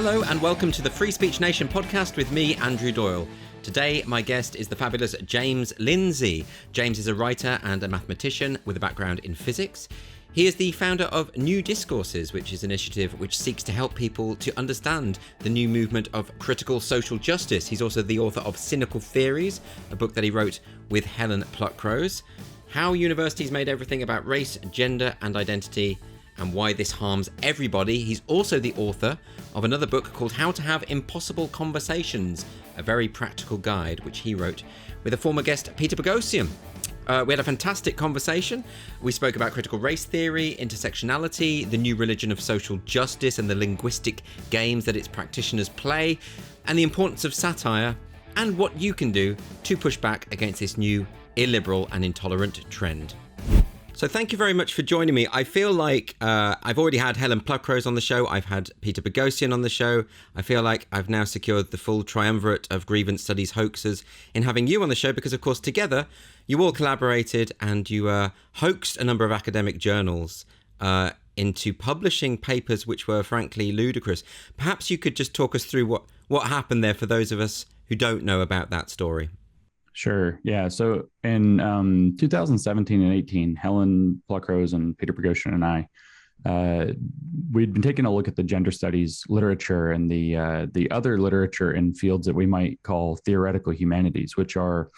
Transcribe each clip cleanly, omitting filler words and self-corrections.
Hello and welcome to the Free Speech Nation podcast with me, Andrew Doyle. Today, my guest is the fabulous James Lindsay. James is a writer and a mathematician with a background in physics. He is the founder of New Discourses, which is an initiative which seeks to help people to understand the new movement of critical social justice. He's also the author of Cynical Theories, a book that he wrote with Helen Pluckrose. How universities made everything about race, gender and identity, and why this harms everybody. He's also the author of another book called How to Have Impossible Conversations, a very practical guide, which he wrote with a former guest, Peter Boghossian. We had a fantastic conversation. We spoke about critical race theory, intersectionality, the new religion of social justice and the linguistic games that its practitioners play, and the importance of satire, and what you can do to push back against this new illiberal and intolerant trend. So thank you very much for joining me. I feel like I've already had Helen Pluckrose on the show. I've had Peter Boghossian on the show. I feel like I've now secured the full triumvirate of grievance studies hoaxers in having you on the show because, of course, together you all collaborated and you hoaxed a number of academic journals into publishing papers which were frankly ludicrous. Perhaps you could just talk us through what happened there for those of us who don't know about that story. Sure. Yeah. So in 2017 and 18, Helen Pluckrose and Peter Boghossian and I, we'd been taking a look at the gender studies literature and the other literature in fields that we might call theoretical humanities, which are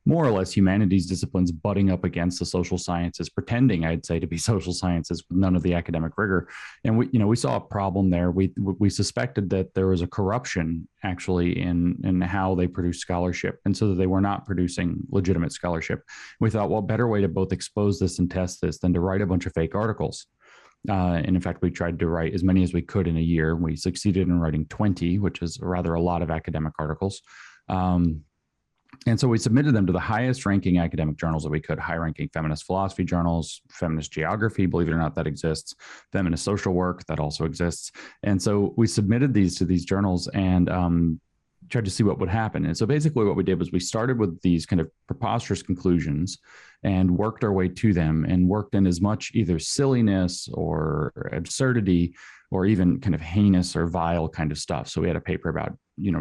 more or less humanities disciplines butting up against the social sciences, pretending, I'd say, to be social sciences with none of the academic rigor. And we saw a problem there. We suspected that there was a corruption actually in how they produce scholarship, and so that they were not producing legitimate scholarship. We thought, well, better way to both expose this and test this than to write a bunch of fake articles. And in fact, we tried to write as many as we could in a year. We succeeded in writing 20, which is rather a lot of academic articles. And so we submitted them to the highest ranking academic journals that we could, high ranking feminist philosophy journals, feminist geography, believe it or not, that exists, feminist social work, that also exists. And so we submitted these to these journals and tried to see what would happen. And so basically what we did was we started with these kind of preposterous conclusions and worked our way to them and worked in as much either silliness or absurdity or even kind of heinous or vile kind of stuff. So we had a paper about,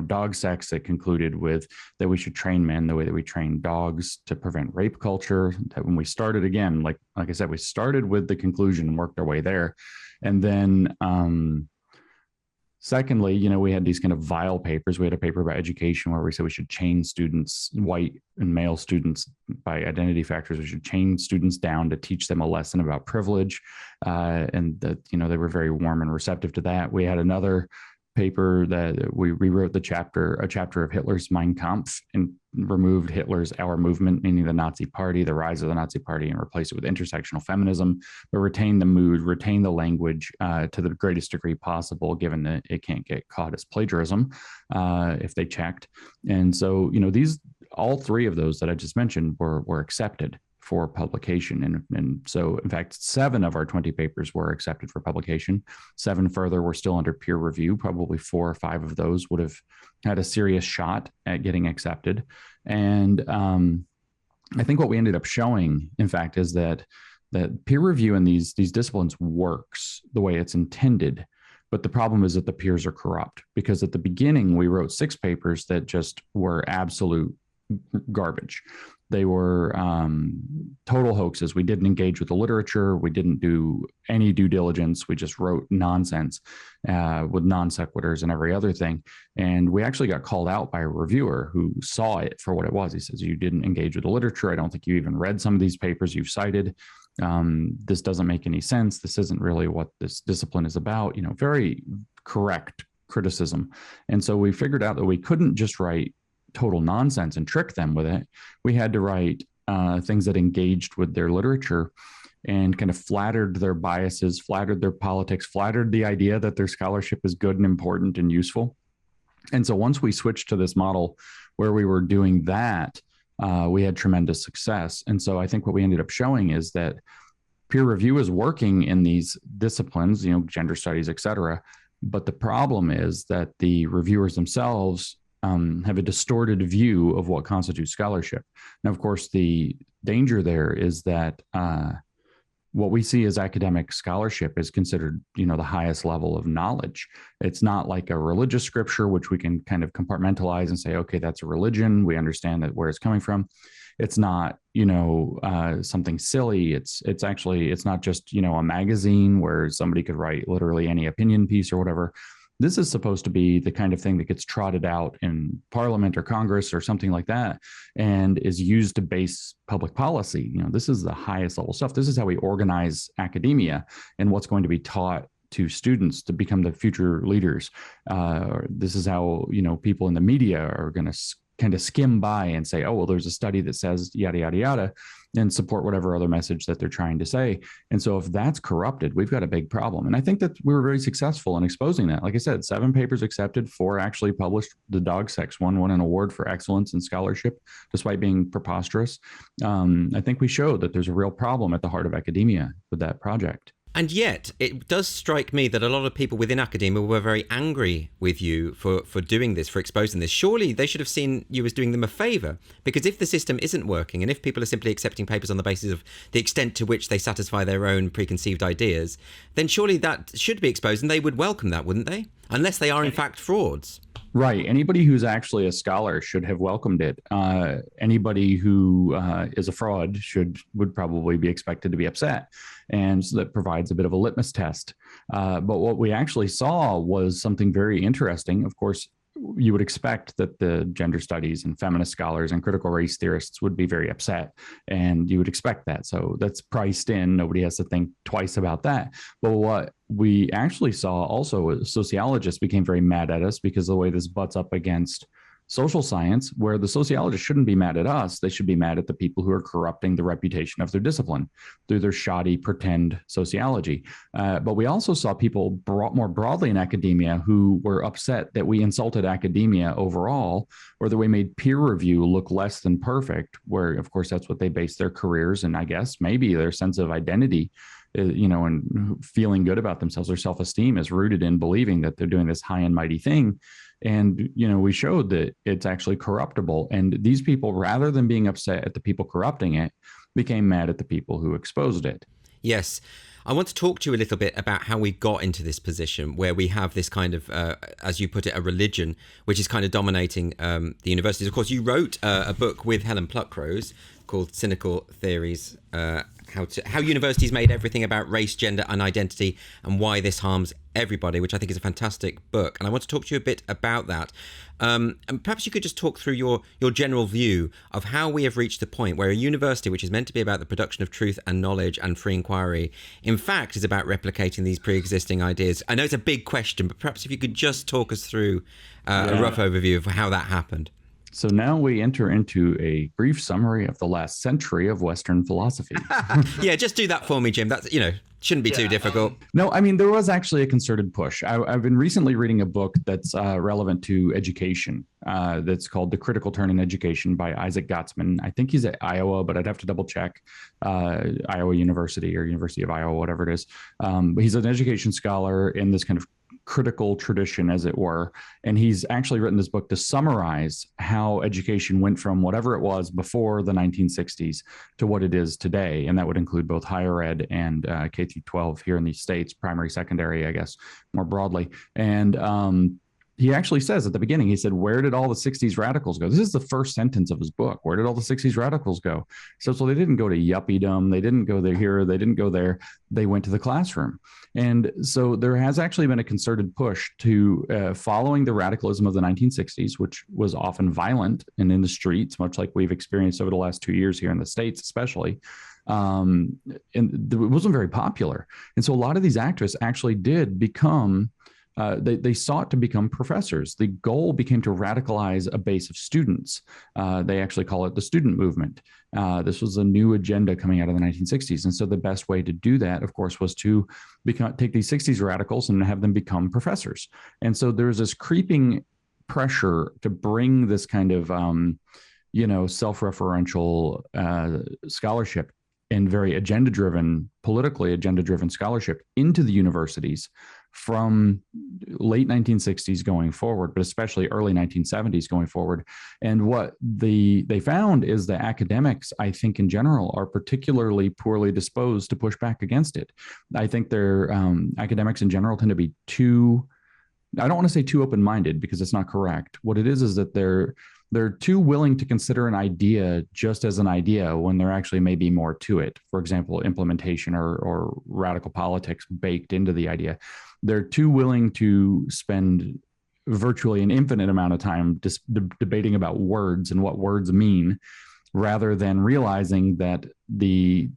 dog sex that concluded with that we should train men the way that we train dogs to prevent rape culture. That when we started again, like I said, we started with the conclusion and worked our way there. And then secondly, we had these kind of vile papers. We had a paper about education where we said we should chain students, white and male students, by identity factors. We should chain students down to teach them a lesson about privilege. And that, they were very warm and receptive to that. We had another paper that we rewrote a chapter of Hitler's Mein Kampf and removed Hitler's Our Movement, meaning the Nazi Party, the rise of the Nazi Party, and replaced it with intersectional feminism, but retain the mood, retain the language to the greatest degree possible, given that it can't get caught as plagiarism if they checked. And so, all three of those that I just mentioned were accepted for publication. And so, in fact, 7 of our 20 papers were accepted for publication. 7 further were still under peer review. Probably 4 or 5 of those would have had a serious shot at getting accepted. And I think what we ended up showing, in fact, is that peer review in these disciplines works the way it's intended. But the problem is that the peers are corrupt, because at the beginning, we wrote 6 papers that just were absolute garbage. They were total hoaxes. We didn't engage with the literature. We didn't do any due diligence. We just wrote nonsense with non sequiturs and every other thing. And we actually got called out by a reviewer who saw it for what it was. He says, "You didn't engage with the literature. I don't think you even read some of these papers you've cited. This doesn't make any sense. This isn't really what this discipline is about." Very correct criticism. And so we figured out that we couldn't just write total nonsense and trick them with it. We had to write things that engaged with their literature and kind of flattered their biases, flattered their politics, flattered the idea that their scholarship is good and important and useful. And so once we switched to this model where we were doing that, we had tremendous success. And so I think what we ended up showing is that peer review is working in these disciplines, gender studies, et cetera. But the problem is that the reviewers themselves have a distorted view of what constitutes scholarship. Now, of course, the danger there is that what we see as academic scholarship is considered, the highest level of knowledge. It's not like a religious scripture, which we can kind of compartmentalize and say, okay, that's a religion. We understand that where it's coming from. It's not, something silly. It's not just, a magazine where somebody could write literally any opinion piece or whatever. This is supposed to be the kind of thing that gets trotted out in Parliament or Congress or something like that, and is used to base public policy. This is the highest level stuff. This is how we organize academia and what's going to be taught to students to become the future leaders. This is how, people in the media are going to kind of skim by and say, oh, well, there's a study that says yada, yada, yada, and support whatever other message that they're trying to say. And so if that's corrupted, we've got a big problem. And I think that we were very successful in exposing that. Like I said, 7 papers accepted, 4 actually published. The dog sex one won an award for excellence in scholarship, despite being preposterous. I think we showed that there's a real problem at the heart of academia with that project. And yet, it does strike me that a lot of people within academia were very angry with you for doing this, for exposing this. Surely they should have seen you as doing them a favour, because if the system isn't working and if people are simply accepting papers on the basis of the extent to which they satisfy their own preconceived ideas, then surely that should be exposed and they would welcome that, wouldn't they? Unless they are in fact frauds. Right. Anybody who's actually a scholar should have welcomed it. Anybody who is a fraud would probably be expected to be upset. And so that provides a bit of a litmus test. But what we actually saw was something very interesting. Of course, you would expect that the gender studies and feminist scholars and critical race theorists would be very upset, and you would expect that. So that's priced in. Nobody has to think twice about that. But what we actually saw also, sociologists became very mad at us because of the way this butts up against social science, where the sociologists shouldn't be mad at us. They should be mad at the people who are corrupting the reputation of their discipline through their shoddy pretend sociology. But we also saw people more broadly in academia who were upset that we insulted academia overall, or that we made peer review look less than perfect, where, of course, that's what they base their careers and I guess maybe their sense of identity, and feeling good about themselves. Their self-esteem is rooted in believing that they're doing this high and mighty thing. And, we showed that it's actually corruptible. And these people, rather than being upset at the people corrupting it, became mad at the people who exposed it. Yes. I want to talk to you a little bit about how we got into this position where we have this kind of, as you put it, a religion, which is kind of dominating the universities. Of course, you wrote a book with Helen Pluckrose called Cynical Theories, how universities made everything about race, gender and identity, and why this harms everybody, which I think is a fantastic book. And I want to talk to you a bit about that. And perhaps you could just talk through your general view of how we have reached the point where a university, which is meant to be about the production of truth and knowledge and free inquiry, in fact is about replicating these pre-existing ideas. I know it's a big question, but perhaps if you could just talk us through a rough overview of how that happened. So now we enter into a brief summary of the last century of Western philosophy. Yeah, just do that for me, Jim. That's, shouldn't be too difficult. No, I mean, there was actually a concerted push. I've been recently reading a book that's relevant to education that's called The Critical Turn in Education by Isaac Gottesman. I think he's at Iowa, but I'd have to double check, Iowa University or University of Iowa, whatever it is. But he's an education scholar in this kind of critical tradition, as it were. And he's actually written this book to summarize how education went from whatever it was before the 1960s to what it is today. And that would include both higher ed and K through 12 here in the States, primary, secondary, I guess, more broadly. And he actually says at the beginning, he said, where did all the 60s radicals go? This is the first sentence of his book. Where did all the 60s radicals go? So they didn't go to yuppiedom. They didn't go there here. They didn't go there. They went to the classroom. And so there has actually been a concerted push to following the radicalism of the 1960s, which was often violent and in the streets, much like we've experienced over the last 2 years here in the States, especially. And it wasn't very popular. And so a lot of these activists actually did become they sought to become professors. The goal became to radicalize a base of students. They actually call it the student movement. This was a new agenda coming out of the 1960s. And so the best way to do that, of course, was to take these 60s radicals and have them become professors. And so there's this creeping pressure to bring this kind of, self-referential scholarship and very agenda-driven, politically agenda-driven scholarship into the universities from late 1960s going forward, but especially early 1970s going forward. And what they found is that academics, I think in general, are particularly poorly disposed to push back against it. I think their academics in general tend to be too, I don't want to say too open-minded because it's not correct. What it is that they're too willing to consider an idea just as an idea when there actually may be more to it. For example, implementation or radical politics baked into the idea. They're too willing to spend virtually an infinite amount of time debating about words and what words mean, rather than realizing that the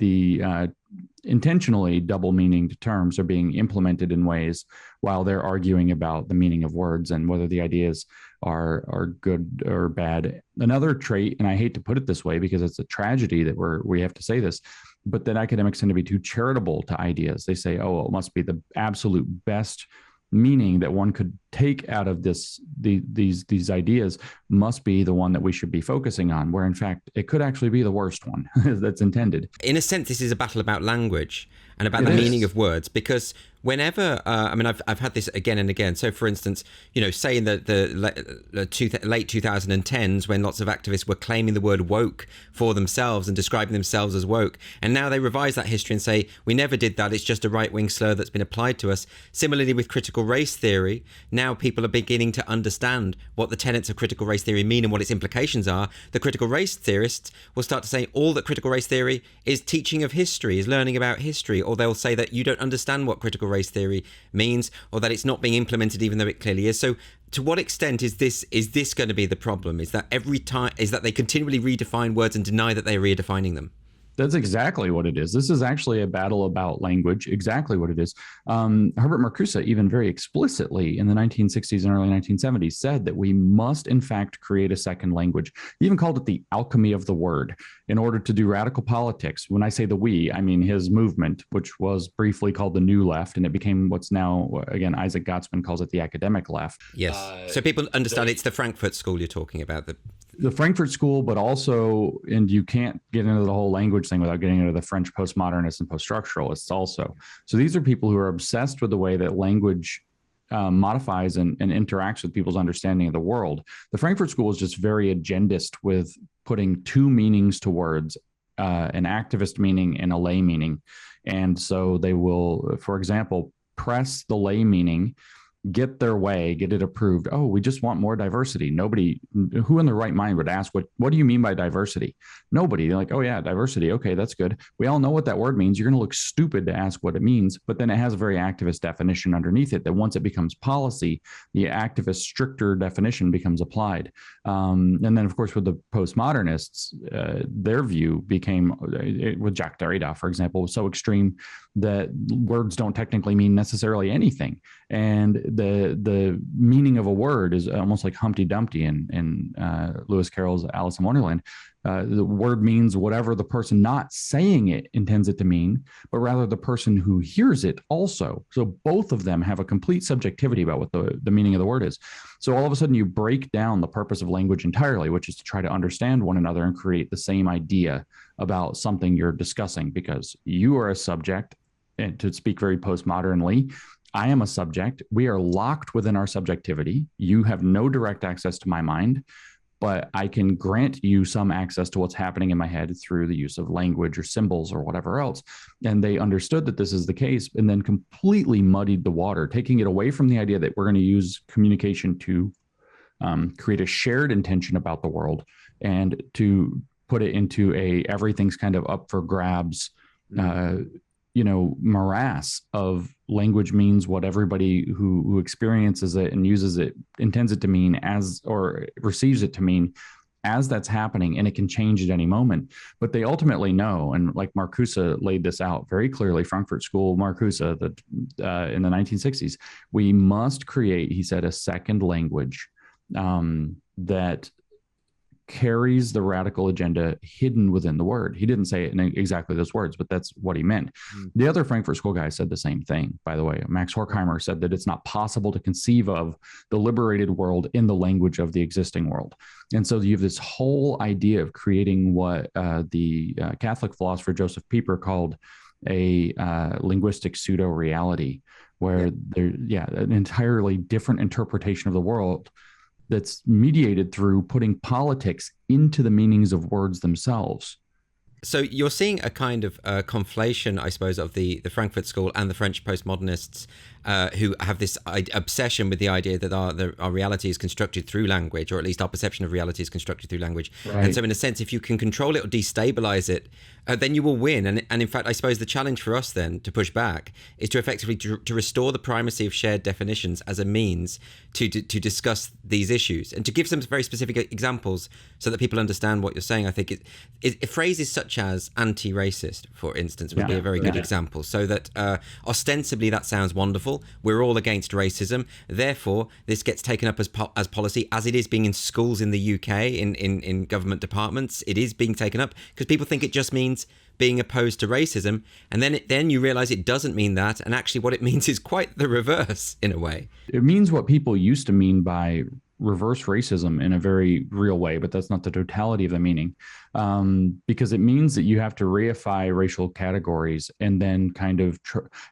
intentionally double meaninged terms are being implemented in ways while they're arguing about the meaning of words and whether the ideas are good or bad. Another trait, and I hate to put it this way because it's a tragedy that we have to say this, but that academics tend to be too charitable to ideas. They say, oh, well, it must be the absolute best meaning that one could take out of these ideas must be the one that we should be focusing on, where in fact it could actually be the worst one that's intended. In a sense, this is a battle about language and about the meaning of words, because whenever I've had this again and again. So for instance, say in the late 2010s, when lots of activists were claiming the word woke for themselves and describing themselves as woke, and now they revise that history and say we never did that, it's just a right-wing slur that's been applied to us. Similarly with critical race theory, now people are beginning to understand what the tenets of critical race theory mean and what its implications are. The critical race theorists will start to say all that critical race theory is teaching of history, is learning about history, or they'll say that you don't understand what critical race theory means, or that it's not being implemented even though it clearly is. So to what extent is this going to be the problem? Is that they continually redefine words and deny that they are redefining them? That's exactly what it is. This is actually a battle about language, exactly what it is. Herbert Marcuse, even very explicitly in the 1960s and early 1970s, said that we must, in fact, create a second language. He even called it the alchemy of the word in order to do radical politics. When I say the we, I mean his movement, which was briefly called the New Left, and it became what's now, again, Isaac Gotsman calls it the academic left. Yes. So people understand it's the Frankfurt School you're talking about. The Frankfurt School, but also, and you can't get into the whole language thing without getting into the French postmodernists and post-structuralists also. So these are people who are obsessed with the way that language modifies and interacts with people's understanding of the world. The Frankfurt School is just very agendist with putting two meanings to words, an activist meaning and a lay meaning. And so they will, for example, press the lay meaning, get their way, get it approved. Oh, we just want more diversity. Nobody, who in their right mind would ask, what do you mean by diversity? Nobody. They're like, oh yeah, diversity. Okay, that's good. We all know what that word means. You're going to look stupid to ask what it means, but then it has a very activist definition underneath it that once it becomes policy, the activist stricter definition becomes applied. And then of course with the postmodernists, their view became, with Jacques Derrida, for example, was so extreme that words don't technically mean necessarily anything. And the meaning of a word is almost like Humpty Dumpty in Lewis Carroll's Alice in Wonderland. The word means whatever the person not saying it intends it to mean, but rather the person who hears it also. So both of them have a complete subjectivity about what the meaning of the word is. So all of a sudden you break down the purpose of language entirely, which is to try to understand one another and create the same idea about something you're discussing, because you are a subject, and to speak very postmodernly, I am a subject. We are locked within our subjectivity. You have no direct access to my mind, but I can grant you some access to what's happening in my head through the use of language or symbols or whatever else. And they understood that this is the case and then completely muddied the water, taking it away from the idea that we're going to use communication to create a shared intention about the world and to put it into everything's kind of up for grabs, morass of language means what everybody who experiences it and uses it intends it to mean as, or receives it to mean as that's happening, and it can change at any moment. But they ultimately know, and like Marcuse laid this out very clearly, Frankfurt School, Marcuse, in the 1960s, we must create, he said, a second language that carries the radical agenda hidden within the word. He didn't say it in exactly those words, but that's what he meant. The other Frankfurt School guy said the same thing, by the way. Max Horkheimer said that it's not possible to conceive of the liberated world in the language of the existing world. And so you have this whole idea of creating what the Catholic philosopher Joseph Pieper called a linguistic pseudo-reality, where an entirely different interpretation of the world that's mediated through putting politics into the meanings of words themselves. So you're seeing a kind of conflation, I suppose, of the Frankfurt School and the French postmodernists who have this obsession with the idea that our reality is constructed through language, or at least our perception of reality is constructed through language. Right. And so in a sense, if you can control it or destabilize it, then you will win. And in fact, I suppose the challenge for us then to push back is to effectively to restore the primacy of shared definitions as a means to discuss these issues and to give some very specific examples so that people understand what you're saying. I think phrases such as anti-racist, for instance, would be a very good example, so that ostensibly that sounds wonderful. We're all against racism. Therefore, this gets taken up as policy, as it is being in schools in the UK, in government departments. It is being taken up because people think it just means being opposed to racism. And then you realize it doesn't mean that. And actually what it means is quite the reverse in a way. It means what people used to mean by reverse racism in a very real way, but that's not the totality of the meaning, because it means that you have to reify racial categories and then kind of,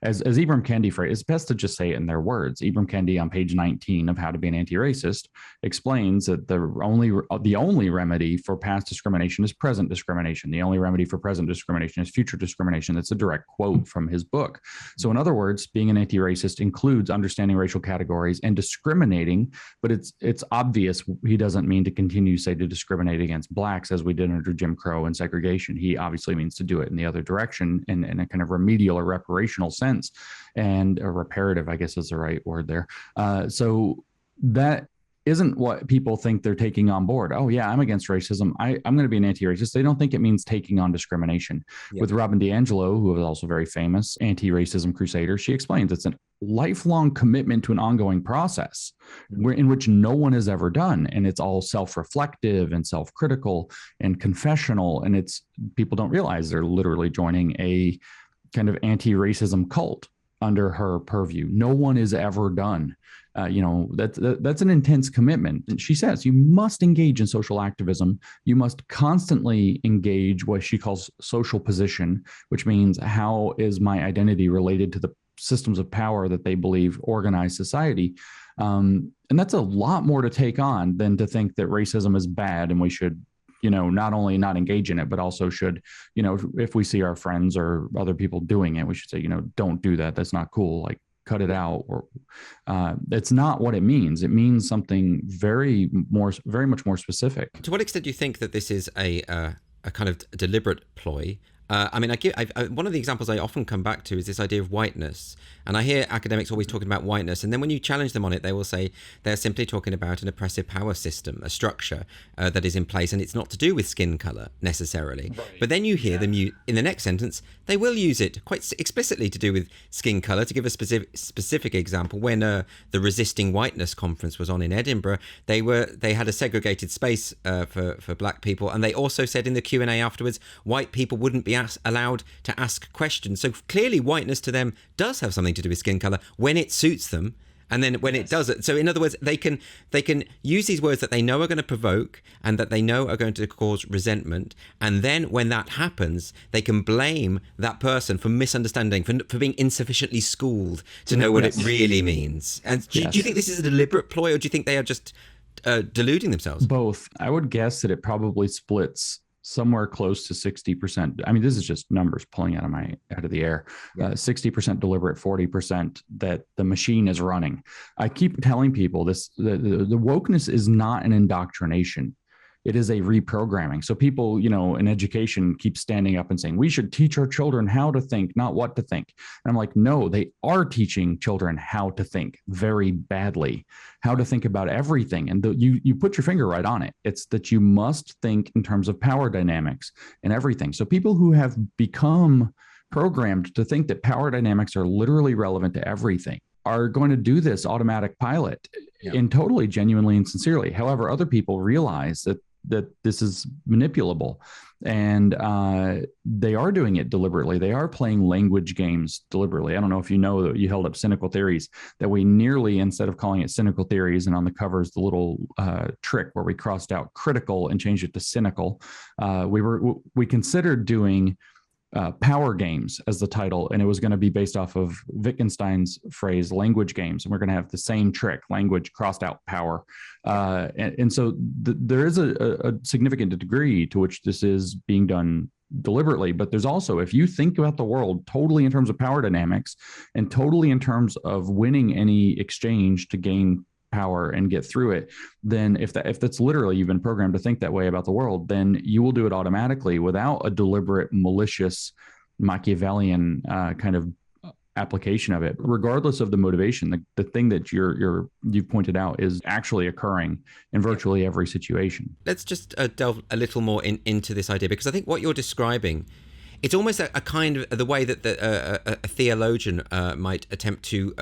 as Ibram Kendi phrased, it's best to just say it in their words. Ibram Kendi on page 19 of How to Be an Anti-Racist explains that the only remedy for past discrimination is present discrimination. The only remedy for present discrimination is future discrimination. That's a direct quote from his book. So in other words, being an anti-racist includes understanding racial categories and discriminating, but it's obvious he doesn't mean to continue, say, to discriminate against blacks as we did under Jim Crow and segregation. He obviously means to do it in the other direction in a kind of remedial or reparational sense, and a reparative, I guess is the right word there. So that isn't what people think they're taking on board. Oh yeah, I'm against racism. I'm going to be an anti-racist. They don't think it means taking on discrimination. Yep. With Robin DiAngelo, who is also very famous anti-racism crusader, she explains it's a lifelong commitment to an ongoing process in which no one has ever done. And it's all self-reflective and self-critical and confessional. And people don't realize they're literally joining a kind of anti-racism cult under her purview. No one is ever done. That's an intense commitment. And she says you must engage in social activism. You must constantly engage what she calls social position, which means how is my identity related to the systems of power that they believe organize society. And that's a lot more to take on than to think that racism is bad and we should, not only not engage in it, but also should, if we see our friends or other people doing it, we should say, don't do that. That's not cool. Like, cut it out. Or it's not what it means. It means something very much more specific. To what extent do you think that this is a kind of deliberate ploy? One of the examples I often come back to is this idea of whiteness. And I hear academics always talking about whiteness. And then when you challenge them on it, they will say they're simply talking about an oppressive power system, a structure that is in place. And it's not to do with skin color necessarily. Right. But then you hear them in the next sentence, they will use it quite explicitly to do with skin color. To give a specific example, when the Resisting Whiteness conference was on in Edinburgh, they had a segregated space for black people. And they also said in the Q&A afterwards, white people wouldn't be allowed to ask questions. So clearly whiteness to them does have something to do with skin color when it suits them, and then when it doesn't. So in other words, they can use these words that they know are going to provoke and that they know are going to cause resentment, and then when that happens, they can blame that person for misunderstanding, for being insufficiently schooled to know what it really means. And do you think this is a deliberate ploy, or do you think they are just deluding themselves? Both. I would guess that it probably splits somewhere close to 60%. I mean, this is just numbers pulling out of the air. 60% deliberate, 40% that the machine is running. I keep telling people this: the wokeness is not an indoctrination. It is a reprogramming. So people, in education keep standing up and saying, we should teach our children how to think, not what to think. And I'm like, no, they are teaching children how to think very badly, how to think about everything. And you put your finger right on it. It's that you must think in terms of power dynamics and everything. So people who have become programmed to think that power dynamics are literally relevant to everything are going to do this automatic pilot and totally genuinely and sincerely. However, other people realize that this is manipulable, and they are doing it deliberately. They are playing language games deliberately. I don't know if you know that you held up Cynical Theories, that we nearly, instead of calling it Cynical Theories, and on the cover is the little trick where we crossed out critical and changed it to cynical. We considered doing Power Games as the title, and it was going to be based off of Wittgenstein's phrase language games, and we're going to have the same trick, language crossed out power. And so there is a significant degree to which this is being done deliberately, but there's also, if you think about the world totally in terms of power dynamics and totally in terms of winning any exchange to gain power and get through it, then if that's literally you've been programmed to think that way about the world, then you will do it automatically without a deliberate, malicious, Machiavellian kind of application of it, regardless of the motivation. The thing that you've pointed out is actually occurring in virtually every situation. Let's just delve a little more into this idea, because I think what you're describing, it's almost a kind of the way that a theologian might attempt to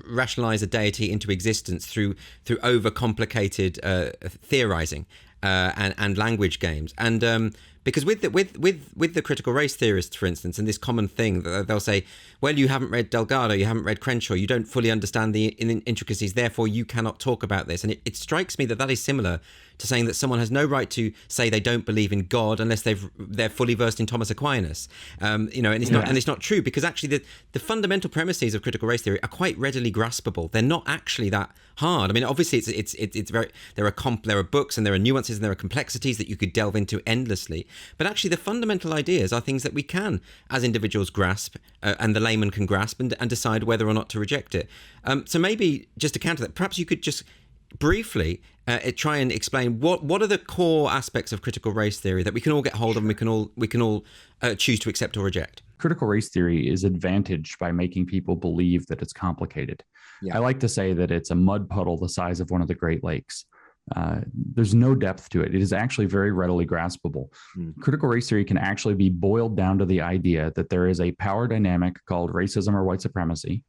rationalize a deity into existence through overcomplicated theorizing and language games. And because with the critical race theorists, for instance, and this common thing that they'll say, well, you haven't read Delgado, you haven't read Crenshaw, you don't fully understand the intricacies, therefore you cannot talk about this. And it strikes me that is similar to saying that someone has no right to say they don't believe in God unless they're fully versed in Thomas Aquinas. And it's not true, because actually the fundamental premises of critical race theory are quite readily graspable. They're not actually that hard. I mean, obviously it's very, there are books and there are nuances and there are complexities that you could delve into endlessly. But actually the fundamental ideas are things that we can, as individuals, grasp and the layman can grasp and decide whether or not to reject it. So maybe just to counter that, perhaps you could just briefly try and explain what are the core aspects of critical race theory that we can all get hold of and we can all choose to accept or reject. Critical race theory is advantaged by making people believe that it's complicated. Yeah. I like to say that it's a mud puddle the size of one of the Great Lakes. There's no depth to it. It is actually very readily graspable. Critical race theory can actually be boiled down to the idea that there is a power dynamic called racism or white supremacy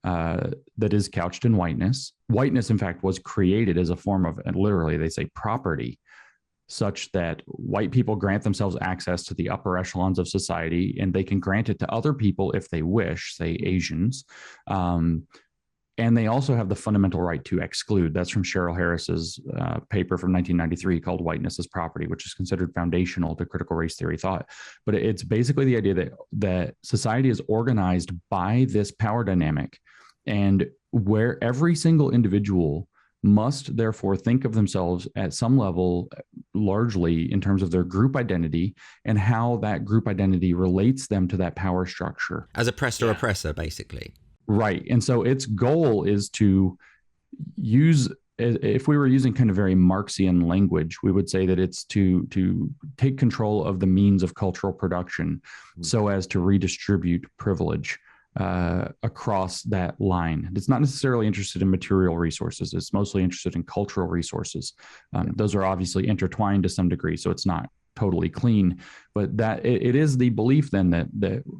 that is couched in whiteness. Whiteness, in fact, was created as a form of, and literally they say, property, such that white people grant themselves access to the upper echelons of society, and they can grant it to other people if they wish, say Asians. And they also have the fundamental right to exclude. That's from Cheryl Harris's paper from 1993 called Whiteness as Property, which is considered foundational to critical race theory thought. But it's basically the idea that society is organized by this power dynamic, and where every single individual must therefore think of themselves at some level largely in terms of their group identity and how that group identity relates them to that power structure. As oppressed or oppressor, basically. Right. And so its goal is to use, if we were using kind of very Marxian language, we would say that it's to take control of the means of cultural production so as to redistribute privilege across that line. It's not necessarily interested in material resources. It's mostly interested in cultural resources. Those are obviously intertwined to some degree, so it's not totally clean, but that it is the belief then that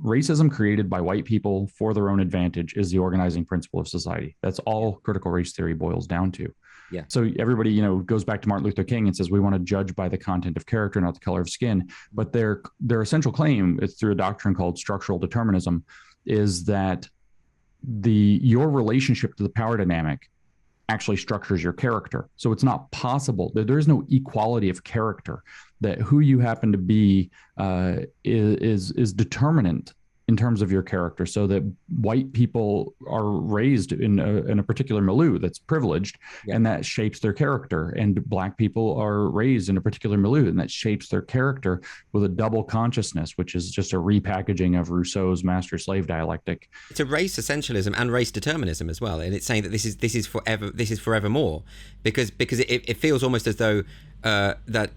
racism created by white people for their own advantage is the organizing principle of society. That's all critical race theory boils down to. Yeah. So everybody, goes back to Martin Luther King and says we want to judge by the content of character, not the color of skin. But their essential claim is through a doctrine called structural determinism, is that your relationship to the power dynamic actually structures your character. So it's not possible that there is no equality of character, that who you happen to be is determinant in terms of your character, so that white people are raised in a particular milieu that's privileged, and that shapes their character, and black people are raised in a particular milieu and that shapes their character with a double consciousness, which is just a repackaging of Rousseau's master-slave dialectic. It's a race essentialism and race determinism as well, and it's saying that this is forevermore, because it feels almost as though that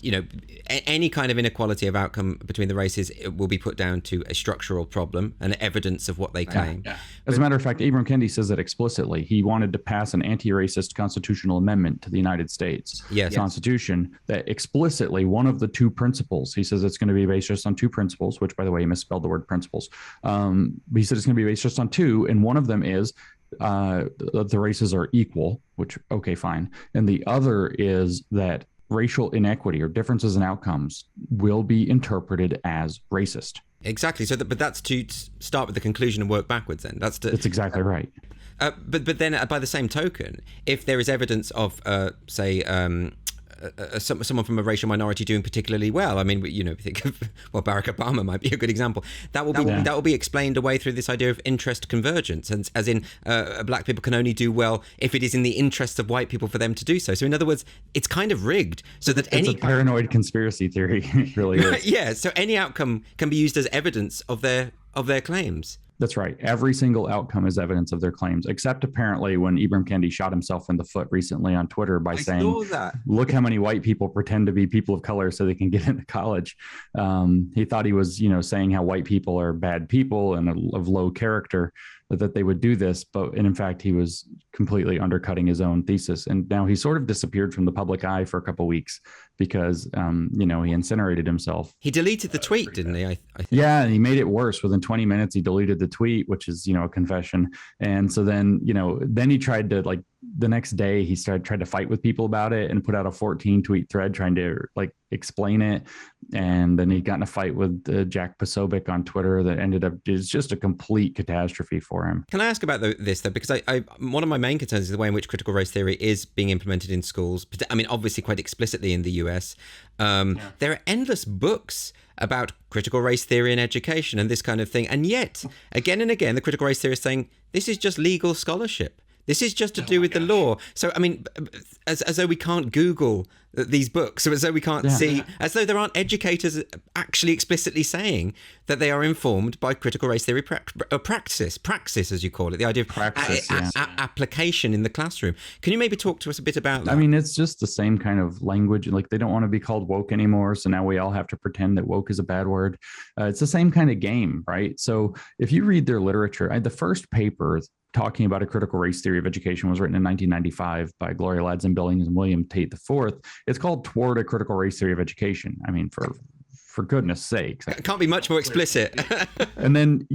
any kind of inequality of outcome between the races will be put down to a structural problem and evidence of what they claim. As a matter of fact, Ibram Kendi says that explicitly. He wanted to pass an anti-racist constitutional amendment to the United States Constitution that explicitly, one of the two principles, he says it's going to be based just on two principles, which, by the way, he misspelled the word principles. He said it's going to be based just on two, and one of them is the races are equal, which, okay, fine. And the other is that racial inequity or differences in outcomes will be interpreted as racist. Exactly. So, but that's to start with the conclusion and work backwards. Then that's exactly right. But then, by the same token, if there is evidence of, say, someone from a racial minority doing particularly well. I mean, think of Barack Obama might be a good example. That will be explained away through this idea of interest convergence, and as in black people can only do well if it is in the interests of white people for them to do so. So in other words, it's kind of rigged so that it's a paranoid conspiracy theory. It really is. Yeah. So any outcome can be used as evidence of their claims. That's right. Every single outcome is evidence of their claims, except apparently when Ibram Kendi shot himself in the foot recently on Twitter by saying, look how many white people pretend to be people of color so they can get into college. He thought he was, saying how white people are bad people and of low character, that they would do this. But in fact, he was completely undercutting his own thesis. And now he sort of disappeared from the public eye for a couple of weeks because, he incinerated himself. He deleted the tweet, didn't he? I think. Yeah, and he made it worse. Within 20 minutes, he deleted the tweet, which is, a confession. And so then, then he tried to the next day he tried to fight with people about it and put out a 14 tweet thread trying to explain it. And then he got in a fight with Jack Posobiec on Twitter that ended up is just a complete catastrophe for him. Can I ask about this though? Because I one of my main concerns is the way in which critical race theory is being implemented in schools. I mean, obviously quite explicitly in the US. There are endless books about critical race theory in education and this kind of thing. And yet, again and again, the critical race theorists saying, this is just legal scholarship. This is just to do with the law. So, I mean, as though we can't Google these books, or as though we can't see, as though there aren't educators actually explicitly saying that they are informed by critical race theory praxis, as you call it, the idea of application in the classroom. Can you maybe talk to us a bit about that? I mean, it's just the same kind of language. They don't want to be called woke anymore. So now we all have to pretend that woke is a bad word. It's the same kind of game, right? So if you read their literature, the first paper talking about a critical race theory of education was written in 1995 by Gloria Ladson-Billings and William Tate IV. It's called Toward a Critical Race Theory of Education. I mean, for goodness sakes. It can't be much more explicit. And then,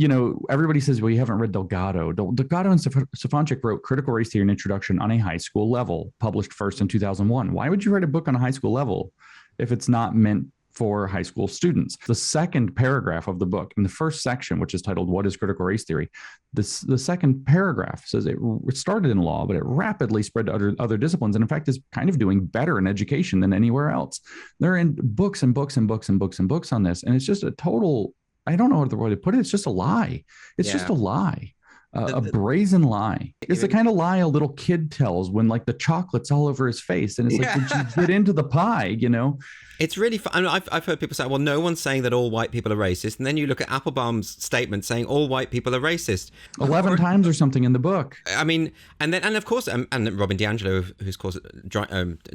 everybody says, well, you haven't read Delgado. Delgado and Stefanczyk wrote Critical Race Theory and Introduction on a high school level, published first in 2001. Why would you write a book on a high school level if it's not meant for high school students? The second paragraph of the book, in the first section, which is titled What is Critical Race Theory? The second paragraph says it started in law, but it rapidly spread to other disciplines. And in fact, is kind of doing better in education than anywhere else. They're in books and books and books and books and books on this. And it's just a total, I don't know what the way to put it. It's just a lie. It's just a lie. A brazen lie. It's the kind of lie a little kid tells when the chocolate's all over his face. And it's did you get into the pie, It's really fun. I mean, I've heard people say, well, no one's saying that all white people are racist. And then you look at Applebaum's statement saying all white people are racist. 11 times or something in the book. I mean, and of course, and Robin DiAngelo, who's of course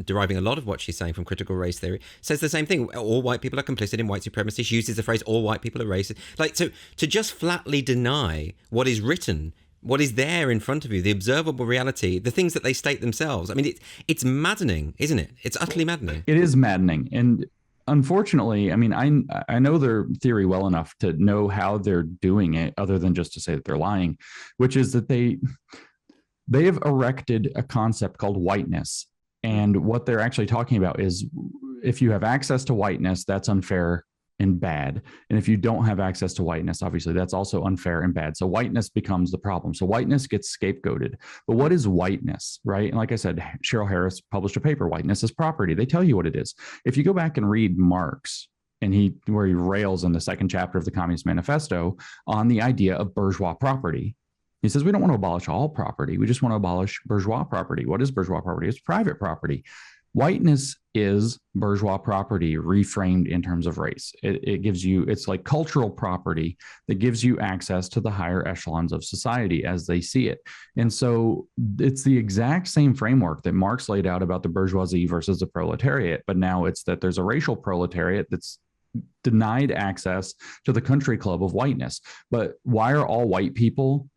deriving a lot of what she's saying from critical race theory, says the same thing. All white people are complicit in white supremacy. She uses the phrase all white people are racist. So to just flatly deny what is written, what is there in front of you, the observable reality, the things that they state themselves. I mean, it's maddening, isn't it? It's utterly maddening. It is maddening. And unfortunately, I mean, I know their theory well enough to know how they're doing it, other than just to say that they're lying, which is that they have erected a concept called whiteness. And what they're actually talking about is if you have access to whiteness, that's unfair and bad. And if you don't have access to whiteness, obviously that's also unfair and bad. So whiteness becomes the problem. So whiteness gets scapegoated. But what is whiteness, right? And like I said, Cheryl Harris published a paper, Whiteness is Property. They tell you what it is. If you go back and read Marx, and where he rails in the second chapter of the Communist Manifesto on the idea of bourgeois property, he says, we don't want to abolish all property. We just want to abolish bourgeois property. What is bourgeois property? It's private property. Whiteness is bourgeois property reframed in terms of race. It gives you, it's like cultural property that gives you access to the higher echelons of society as they see it. And so it's the exact same framework that Marx laid out about the bourgeoisie versus the proletariat. But now it's that there's a racial proletariat that's denied access to the country club of whiteness. But why are all white people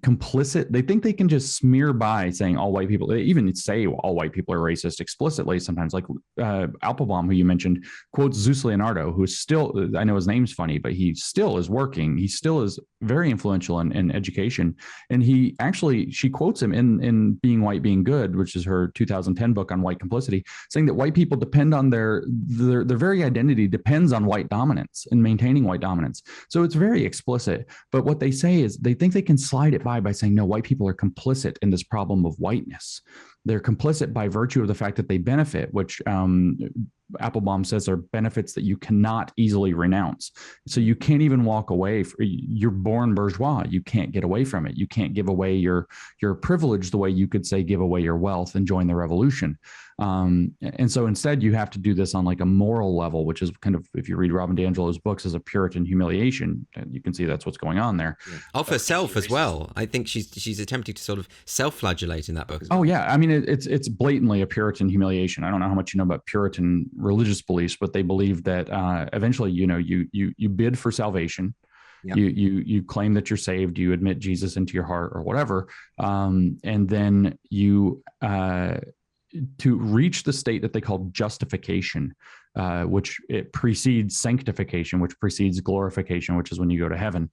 complicit? They think they can just smear by saying all white people. They even say all white people are racist explicitly sometimes. Like Applebaum, who you mentioned, quotes Zeus Leonardo, who is still, I know his name's funny, but he still is working. He still is very influential in education. And she quotes him in Being White, Being Good, which is her 2010 book on white complicity, saying that white people depend on their very identity depends on white dominance and maintaining white dominance. So it's very explicit. But what they say is they think they can slide it by saying, no, white people are complicit in this problem of whiteness. they're complicit by virtue of the fact that they benefit, which Applebaum says are benefits that you cannot easily renounce. So you can't even walk away. You're born bourgeois. You can't get away from it. You can't give away your privilege the way you could say give away your wealth and join the revolution. And so instead you have to do this on like a moral level, which is kind of, if you read Robin DiAngelo's books, as a Puritan humiliation, and you can see that's what's going on there. Yeah. Of herself as well. I think she's attempting to sort of self-flagellate in that book. Oh yeah, I mean it's blatantly a Puritan humiliation. I don't know how much you know about Puritan religious beliefs, but they believe that eventually, you bid for salvation. Yep. You claim that you're saved, you admit Jesus into your heart or whatever, and then you to reach the state that they call justification, which it precedes sanctification, which precedes glorification, which is when you go to heaven.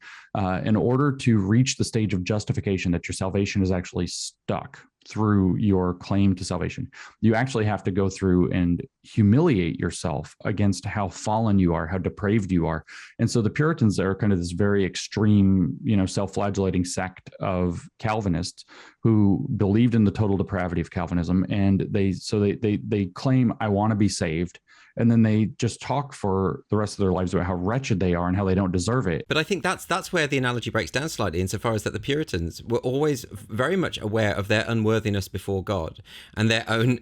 In order to reach the stage of justification, that your salvation is actually stuck through your claim to salvation, you actually have to go through and humiliate yourself against how fallen you are, how depraved you are. And so the Puritans are kind of this very extreme, self-flagellating sect of Calvinists who believed in the total depravity of Calvinism. And they claim, I want to be saved. And then they just talk for the rest of their lives about how wretched they are and how they don't deserve it. But I think that's where the analogy breaks down slightly, insofar as that the Puritans were always very much aware of their unworthiness before God and their own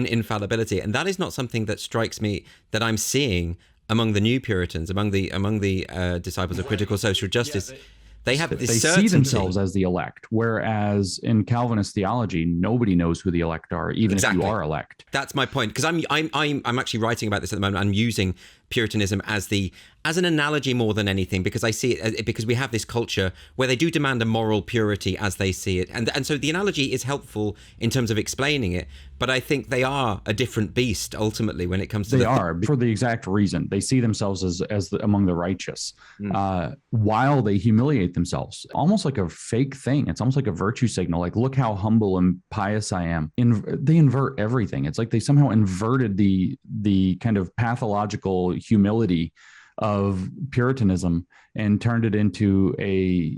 infallibility. And that is not something that strikes me that I'm seeing among the new Puritans, among the disciples of critical social justice. They have this certainty. See themselves as the elect, whereas in Calvinist theology, nobody knows who the elect are, even if you are elect. That's my point, because I'm actually writing about this at the moment. I'm using Puritanism as an analogy more than anything, because I see it because we have this culture where they do demand a moral purity as they see it, and so the analogy is helpful in terms of explaining it. But I think they are a different beast ultimately when it comes to. They are, for the exact reason they see themselves as among the righteous, while they humiliate themselves, almost like a fake thing. It's almost like a virtue signal. Like, look how humble and pious I am. They invert everything. It's like they somehow inverted the kind of pathological humility of Puritanism and turned it into a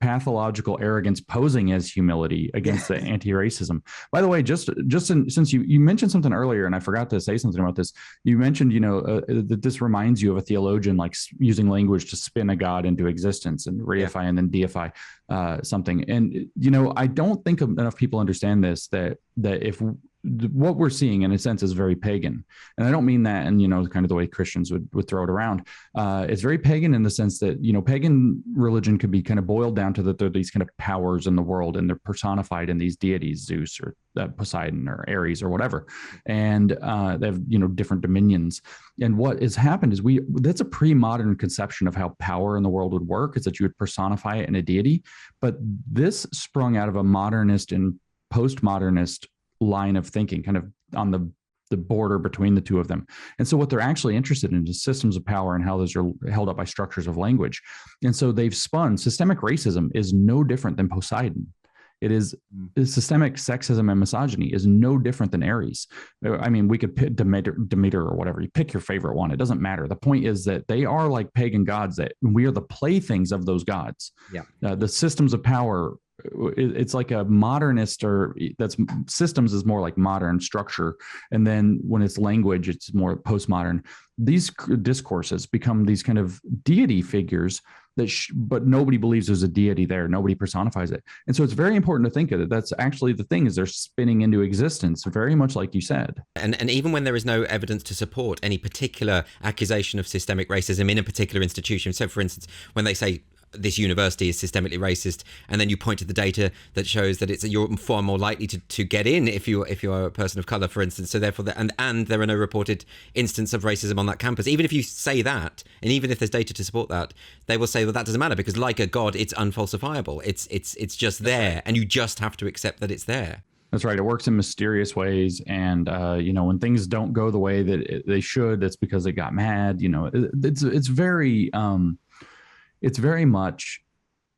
pathological arrogance posing as humility against the anti-racism. By the way, since you mentioned something earlier, and I forgot to say something about this, you mentioned, that this reminds you of a theologian, like using language to spin a God into existence and reify and then deify something. And, I don't think enough people understand this, that if what we're seeing in a sense is very pagan. And I don't mean that in, kind of the way Christians would throw it around. It's very pagan in the sense that, pagan religion could be kind of boiled down to that there are these kind of powers in the world, and they're personified in these deities, Zeus or Poseidon or Ares or whatever. And they have, different dominions. And what has happened is that's a pre-modern conception of how power in the world would work, is that you would personify it in a deity. But this sprung out of a modernist and postmodernist line of thinking, kind of on the border between the two of them. And so what they're actually interested in is systems of power and how those are held up by structures of language. And so they've spun systemic racism is no different than Poseidon. It is systemic sexism and misogyny is no different than Ares. I mean, we could pick Demeter or whatever. You pick your favorite one. It doesn't matter. The point is that they are like pagan gods, that we are the playthings of those gods. Yeah. The systems of power, it's like a modernist, or that's systems is more like modern structure. And then when it's language, it's more postmodern. These discourses become these kind of deity figures but nobody believes there's a deity there. Nobody personifies it. And so it's very important to think of it. That's actually the thing, is they're spinning into existence, very much like you said. And even when there is no evidence to support any particular accusation of systemic racism in a particular institution. So for instance, when they say this university is systemically racist, and then you point to the data that shows that you're far more likely to get in if you're a person of color, for instance. So therefore, and there are no reported instances of racism on that campus. Even if you say that, and even if there's data to support that, they will say, well, that doesn't matter, because like a god, it's unfalsifiable. It's just there, and you just have to accept that it's there. That's right. It works in mysterious ways. And, when things don't go the way that they should, that's because they got mad. It's very much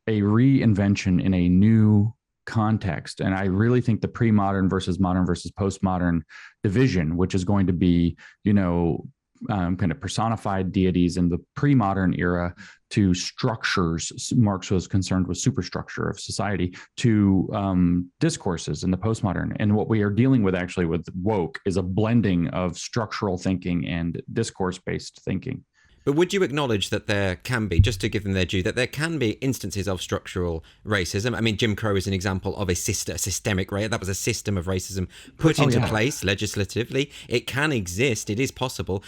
a reinvention in a new context. And I really think the pre-modern versus modern versus postmodern division, which is going to be, kind of personified deities in the pre-modern era, to structures. Marx was concerned with superstructure of society, to discourses in the postmodern. And what we are dealing with actually with woke is a blending of structural thinking and discourse-based thinking. But would you acknowledge that there can be, just to give them their due, that there can be instances of structural racism? I mean, Jim Crow is an example of a systemic race. That was a system of racism put into place legislatively. It can exist. It is possible.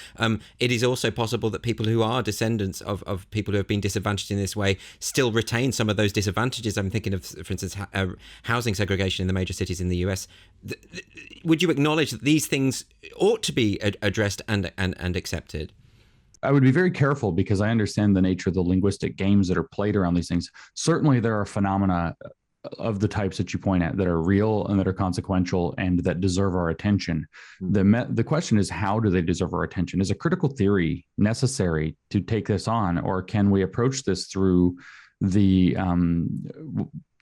It is also possible that people who are descendants of people who have been disadvantaged in this way still retain some of those disadvantages. I'm thinking of, for instance, housing segregation in the major cities in the US. Would you acknowledge that these things ought to be addressed and accepted? I would be very careful because I understand the nature of the linguistic games that are played around these things. Certainly, there are phenomena of the types that you point at that are real and that are consequential and that deserve our attention. The question is, how do they deserve our attention? Is a critical theory necessary to take this on, or can we approach this through the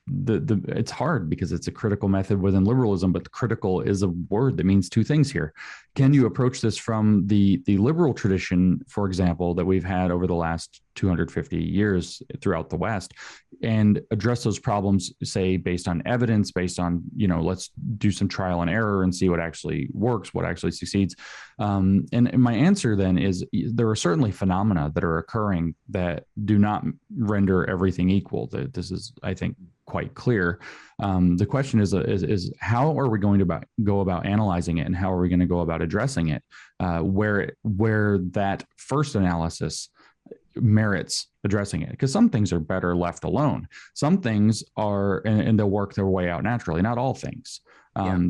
it's hard because it's a critical method within liberalism, but critical is a word that means two things here. Can you approach this from the liberal tradition, for example, that we've had over the last 250 years throughout the West, and address those problems, say, based on evidence, based on, let's do some trial and error and see what actually works, what actually succeeds. And my answer then is there are certainly phenomena that are occurring that do not render everything equal. This is, I think, quite clear. The question is how are we going to go about analyzing it, and how are we going to go about addressing it, where that first analysis merits addressing it, because some things are better left alone. Some things are, and they'll work their way out naturally. Not all things.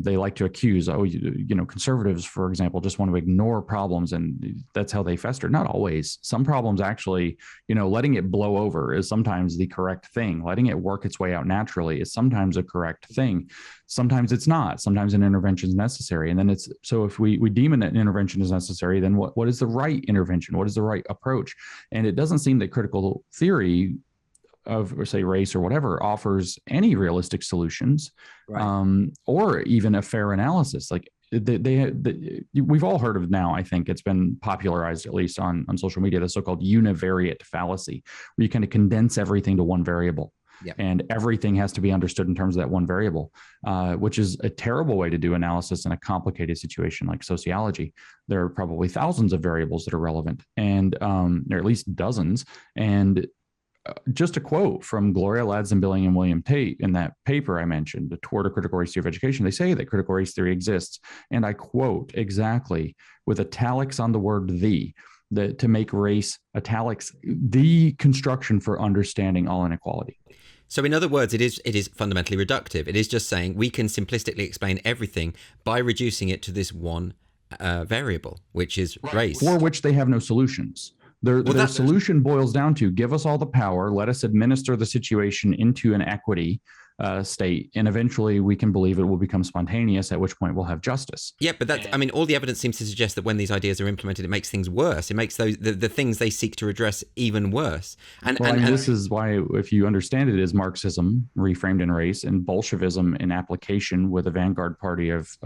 They like to accuse, conservatives, for example, just want to ignore problems, and that's how they fester. Not always. Some problems actually, letting it blow over is sometimes the correct thing. Letting it work its way out naturally is sometimes a correct thing. Sometimes it's not. Sometimes an intervention is necessary. And then so if we deem an intervention is necessary, then what is the right intervention? What is the right approach? And it doesn't seem that critical theory of, say, race or whatever offers any realistic solutions, right, or even a fair analysis. Like we've all heard of now, I think it's been popularized, at least on social media, the so-called univariate fallacy, where you kind of condense everything to one variable. Yep. And everything has to be understood in terms of that one variable, which is a terrible way to do analysis in a complicated situation like sociology. There are probably thousands of variables that are relevant, and there are at least dozens. And just a quote from Gloria Ladson-Billing and William Tate in that paper I mentioned, the Toward a Critical Race Theory of Education, they say that critical race theory exists. And I quote exactly, with italics on the word to make race, italics, the construction for understanding all inequality. So in other words, it is fundamentally reductive. It is just saying we can simplistically explain everything by reducing it to this one variable, which is race. For which they have no solutions. Their solution boils down to give us all the power, let us administer the situation into an equity state, and eventually we can believe it will become spontaneous, at which point we'll have justice. Yeah, but all the evidence seems to suggest that when these ideas are implemented, it makes things worse. It makes the things they seek to address even worse. And this is why, if you understand it, is Marxism reframed in race and Bolshevism in application, with a vanguard party of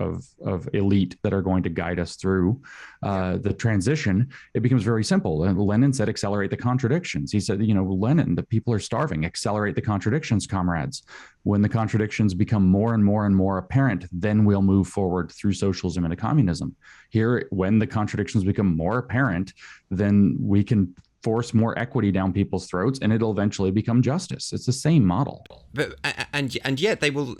elite that are going to guide us through the transition. It becomes very simple. And Lenin said, accelerate the contradictions. He said, Lenin, the people are starving. Accelerate the contradictions, comrades. When the contradictions become more and more and more apparent, then we'll move forward through socialism into communism. Here, when the contradictions become more apparent, then we can force more equity down people's throats, and it'll eventually become justice. It's the same model. But and yet they will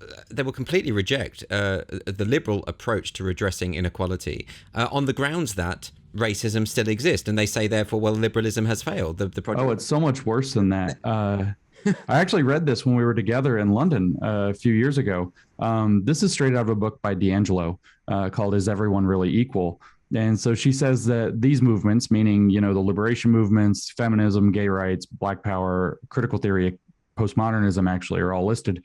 completely reject the liberal approach to redressing inequality on the grounds that racism still exists, and they say therefore, well, liberalism has failed. The project. Oh, it's so much worse than that. I actually read this when we were together in London a few years ago. This is straight out of a book by D'Angelo called Is Everyone Really Equal? And so she says that these movements, meaning, the liberation movements, feminism, gay rights, Black power, critical theory, postmodernism actually are all listed.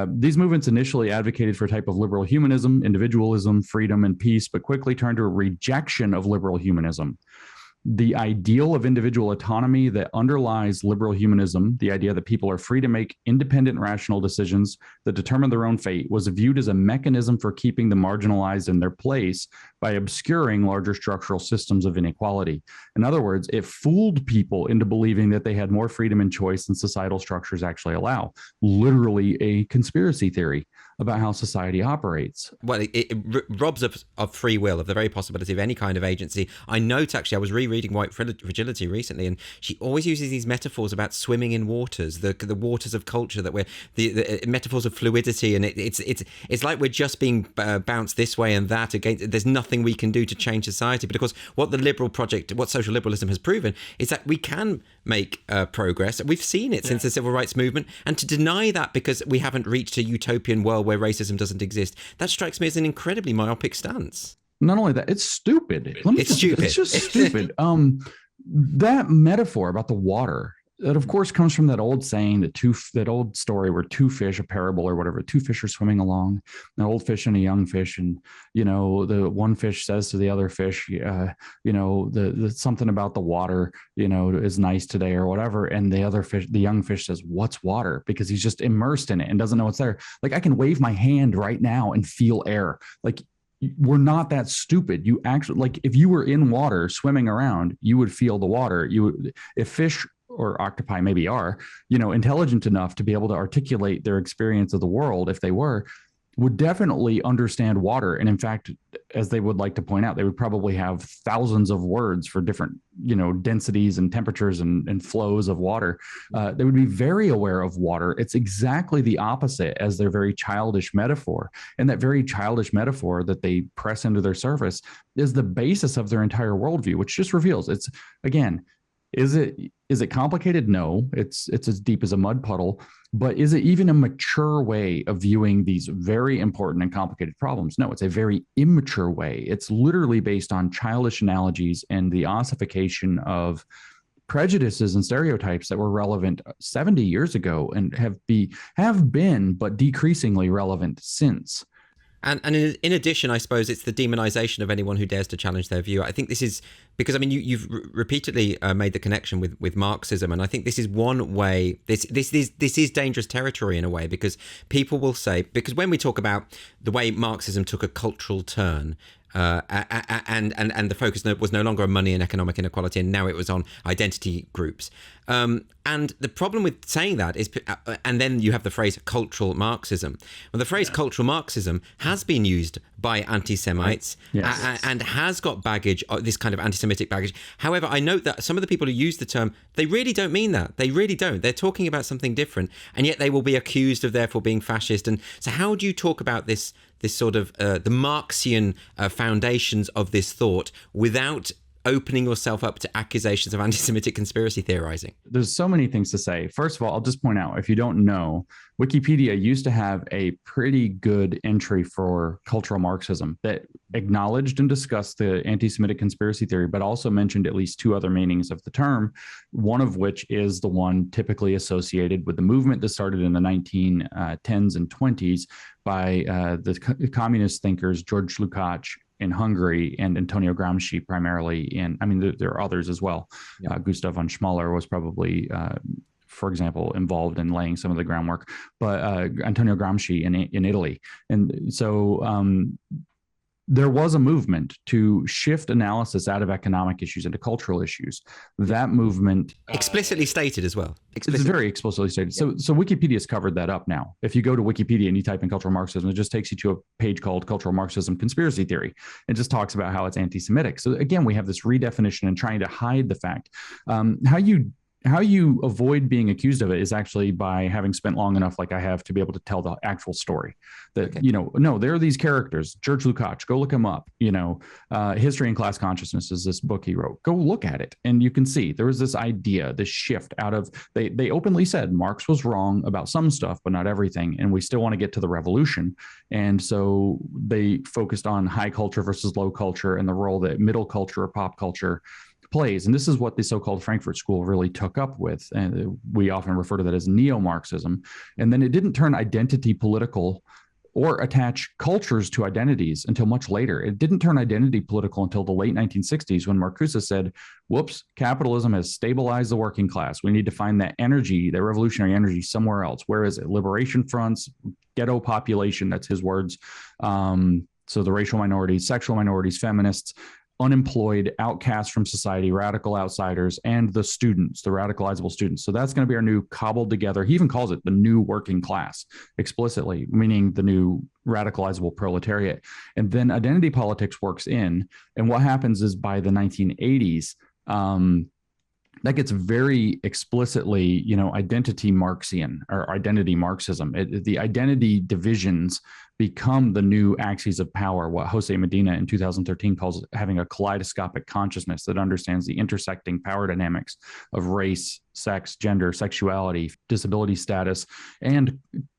These movements initially advocated for a type of liberal humanism, individualism, freedom, and peace, but quickly turned to a rejection of liberal humanism. The ideal of individual autonomy that underlies liberal humanism, the idea that people are free to make independent, rational decisions that determine their own fate, was viewed as a mechanism for keeping the marginalized in their place by obscuring larger structural systems of inequality. In other words, it fooled people into believing that they had more freedom and choice than societal structures actually allow. Literally a conspiracy theory about how society operates. Well, it robs of free will, of the very possibility of any kind of agency. I note, actually, I was rereading White Fragility recently, and she always uses these metaphors about swimming in waters, the waters of culture, that we're the metaphors of fluidity, and it's like we're just being bounced this way and that against. There's nothing we can do to change society. But of course, what the liberal project, what social liberalism has proven, is that we can make progress. We've seen it since the civil rights movement, and to deny that because we haven't reached a utopian world where racism doesn't exist, that strikes me as an incredibly myopic stance. Not only that, it's stupid. Stupid. It's just stupid. That metaphor about the water, that of course comes from that old saying, that old story where two fish, a parable or whatever, two fish are swimming along, an old fish and a young fish, and the one fish says to the other fish, the something about the water, is nice today or whatever, and the young fish says, "What's water?" Because he's just immersed in it and doesn't know what's there. Like, I can wave my hand right now and feel air. Like, we're not that stupid. You actually, like, if you were in water swimming around, you would feel the water. If fish or octopi maybe are, intelligent enough to be able to articulate their experience of the world, if they would definitely understand water. And in fact, as they would like to point out, they would probably have thousands of words for different, densities and temperatures and flows of water. They would be very aware of water. It's exactly the opposite as their very childish metaphor. And that very childish metaphor that they press into their service is the basis of their entire worldview, which just reveals it's, again, is it complicated? No, it's as deep as a mud puddle. But is it even a mature way of viewing these very important and complicated problems? No, it's a very immature way. It's literally based on childish analogies and the ossification of prejudices and stereotypes that were relevant 70 years ago and have been, but decreasingly relevant since. And in addition, I suppose it's the demonization of anyone who dares to challenge their view. I think this is because, you've repeatedly made the connection with Marxism, and I think this is one way. This is dangerous territory in a way, because people will say, because when we talk about the way Marxism took a cultural turn, and the focus was no longer on money and economic inequality, and now it was on identity groups. And the problem with saying that is, and then you have the phrase cultural Marxism. Well, the phrase cultural Marxism has been used by anti-Semites, and has got baggage, this kind of anti-Semitic baggage. However, I note that some of the people who use the term, they really don't mean that. They really don't. They're talking about something different, and yet they will be accused of therefore being fascist. And so how do you talk about this sort of the Marxian foundations of this thought without opening yourself up to accusations of anti-Semitic conspiracy theorizing? There's so many things to say. First of all, I'll just point out, if you don't know, Wikipedia used to have a pretty good entry for cultural Marxism that acknowledged and discussed the anti-Semitic conspiracy theory, but also mentioned at least two other meanings of the term, one of which is the one typically associated with the movement that started in the 1910s and 20s by the communist thinkers George Lukács in Hungary and Antonio Gramsci primarily there are others as well. Yeah. Gustav von Schmoller was probably, for example, involved in laying some of the groundwork, but Antonio Gramsci in Italy. And so there was a movement to shift analysis out of economic issues into cultural issues. That movement explicitly stated as well. It's very explicitly stated. Yeah. So Wikipedia's covered that up now. If you go to Wikipedia and you type in cultural Marxism, it just takes you to a page called Cultural Marxism Conspiracy Theory. It just talks about how it's anti-Semitic. So again, we have this redefinition and trying to hide the fact. How you avoid being accused of it is actually by having spent long enough, like I have, to be able to tell the actual story. That, no, there are these characters. George Lukács, go look him up. History and Class Consciousness is this book he wrote. Go look at it. And you can see there was this idea, this shift out of, they openly said Marx was wrong about some stuff, but not everything. And we still want to get to the revolution. And so they focused on high culture versus low culture and the role that middle culture or pop culture plays. And this is what the so-called Frankfurt School really took up with. And we often refer to that as neo-Marxism. And then it didn't turn identity political or attach cultures to identities until much later. It didn't turn identity political until the late 1960s when Marcuse said, whoops, capitalism has stabilized the working class. We need to find that energy, that revolutionary energy somewhere else. Where is it? Liberation fronts, ghetto population, that's his words. So the racial minorities, sexual minorities, feminists, unemployed, outcasts from society, radical outsiders, and the students, the radicalizable students. So that's going to be our new cobbled together. He even calls it the new working class explicitly, meaning the new radicalizable proletariat. And then identity politics works in. And what happens is by the 1980s, that gets very explicitly, identity Marxian or identity Marxism. The identity divisions become the new axes of power, what Jose Medina in 2013 calls having a kaleidoscopic consciousness that understands the intersecting power dynamics of race, sex, gender, sexuality, disability status, and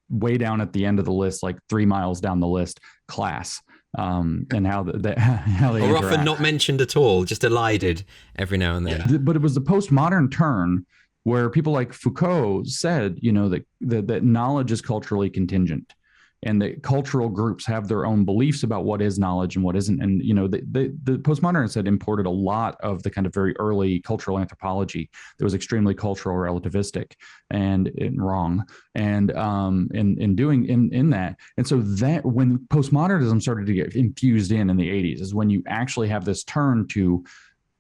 way down at the end of the list, like 3 miles down the list, class. And how they or interact. Often not mentioned at all, just elided every now and then. Yeah. But it was the postmodern turn where people like Foucault said, that knowledge is culturally contingent, and that cultural groups have their own beliefs about what is knowledge and what isn't. And, the postmodernists had imported a lot of the kind of very early cultural anthropology that was extremely cultural relativistic and wrong. And in that. And so that when postmodernism started to get infused in the 80s is when you actually have this turn to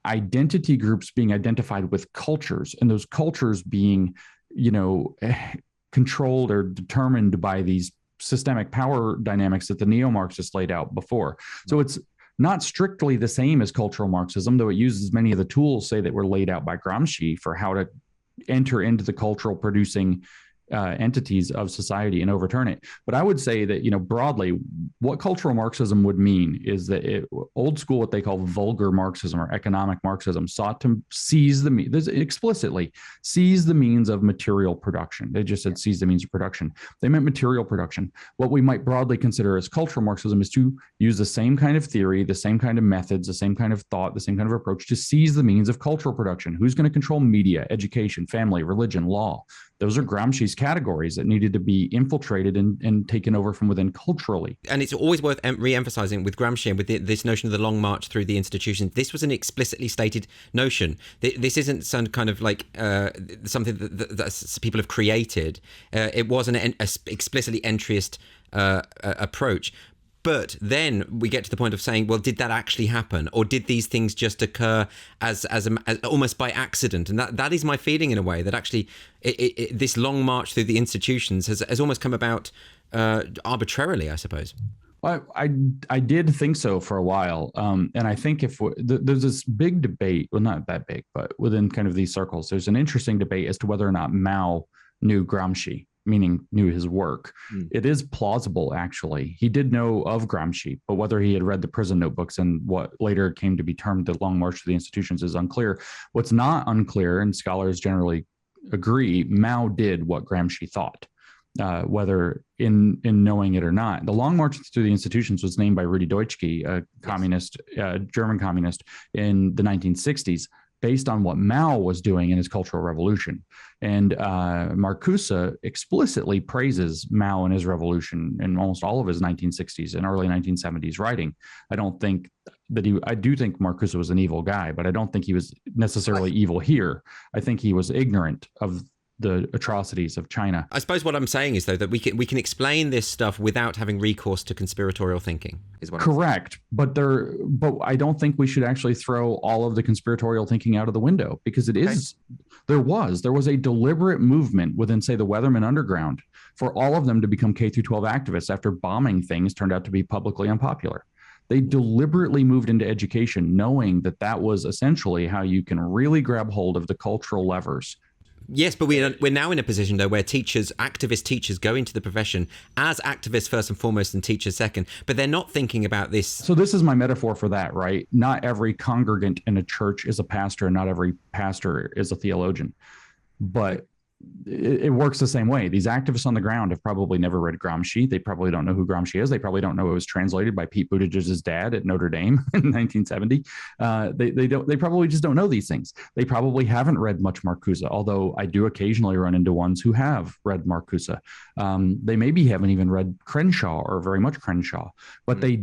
identity groups being identified with cultures, and those cultures being, controlled or determined by these systemic power dynamics that the neo-Marxists laid out before. So it's not strictly the same as cultural Marxism, though it uses many of the tools, say, that were laid out by Gramsci for how to enter into the cultural producing entities of society and overturn it. But I would say that, broadly, what cultural Marxism would mean is that old school, what they call vulgar Marxism or economic Marxism, sought to seize the means of material production. They just said seize the means of production. They meant material production. What we might broadly consider as cultural Marxism is to use the same kind of theory, the same kind of methods, the same kind of thought, the same kind of approach to seize the means of cultural production. Who's going to control media, education, family, religion, law? Those are Gramsci's categories that needed to be infiltrated and taken over from within culturally. And it's always worth re-emphasizing with Gramsci and with this notion of the long march through the institutions. This was an explicitly stated notion. This isn't some kind of like something that people have created. It was an explicitly entryist approach. But then we get to the point of saying, well, did that actually happen? Or did these things just occur as almost by accident? And that is my feeling in a way, that actually this long march through the institutions has almost come about arbitrarily, I suppose. Well, I did think so for a while. And I think there's this big debate, well, not that big, but within kind of these circles, there's an interesting debate as to whether or not Mao knew Gramsci, meaning knew his work. It is plausible, actually. He did know of Gramsci, but whether he had read the prison notebooks and what later came to be termed the Long March to the Institutions is unclear. What's not unclear, and scholars generally agree, Mao did what Gramsci thought, whether in knowing it or not. The Long March through the Institutions was named by Rudi Dutschke, a communist, German communist, in the 1960s, based on what Mao was doing in his Cultural Revolution. And Marcuse explicitly praises Mao and his revolution in almost all of his 1960s and early 1970s writing. I do think Marcuse was an evil guy, but I don't think he was necessarily evil here. I think he was ignorant of the atrocities of China. I suppose what I'm saying is, though, that we can explain this stuff without having recourse to conspiratorial thinking. Is what correct, but I don't think we should actually throw all of the conspiratorial thinking out of the window, because there was a deliberate movement within, say, the Weatherman Underground for all of them to become K through 12 activists after bombing things turned out to be publicly unpopular. They deliberately moved into education, knowing that was essentially how you can really grab hold of the cultural levers. Yes, but we're now in a position, though, where activist teachers go into the profession as activists first and foremost and teachers second, but they're not thinking about this. So this is my metaphor for that, right? Not every congregant in a church is a pastor, and not every pastor is a theologian. But it works the same way. These activists on the ground have probably never read Gramsci. They probably don't know who Gramsci is. They probably don't know it was translated by Pete Buttigieg's dad at Notre Dame in 1970. They probably just don't know these things. They probably haven't read much Marcuse, although I do occasionally run into ones who have read Marcuse. They maybe haven't even read Crenshaw or very much Crenshaw, but they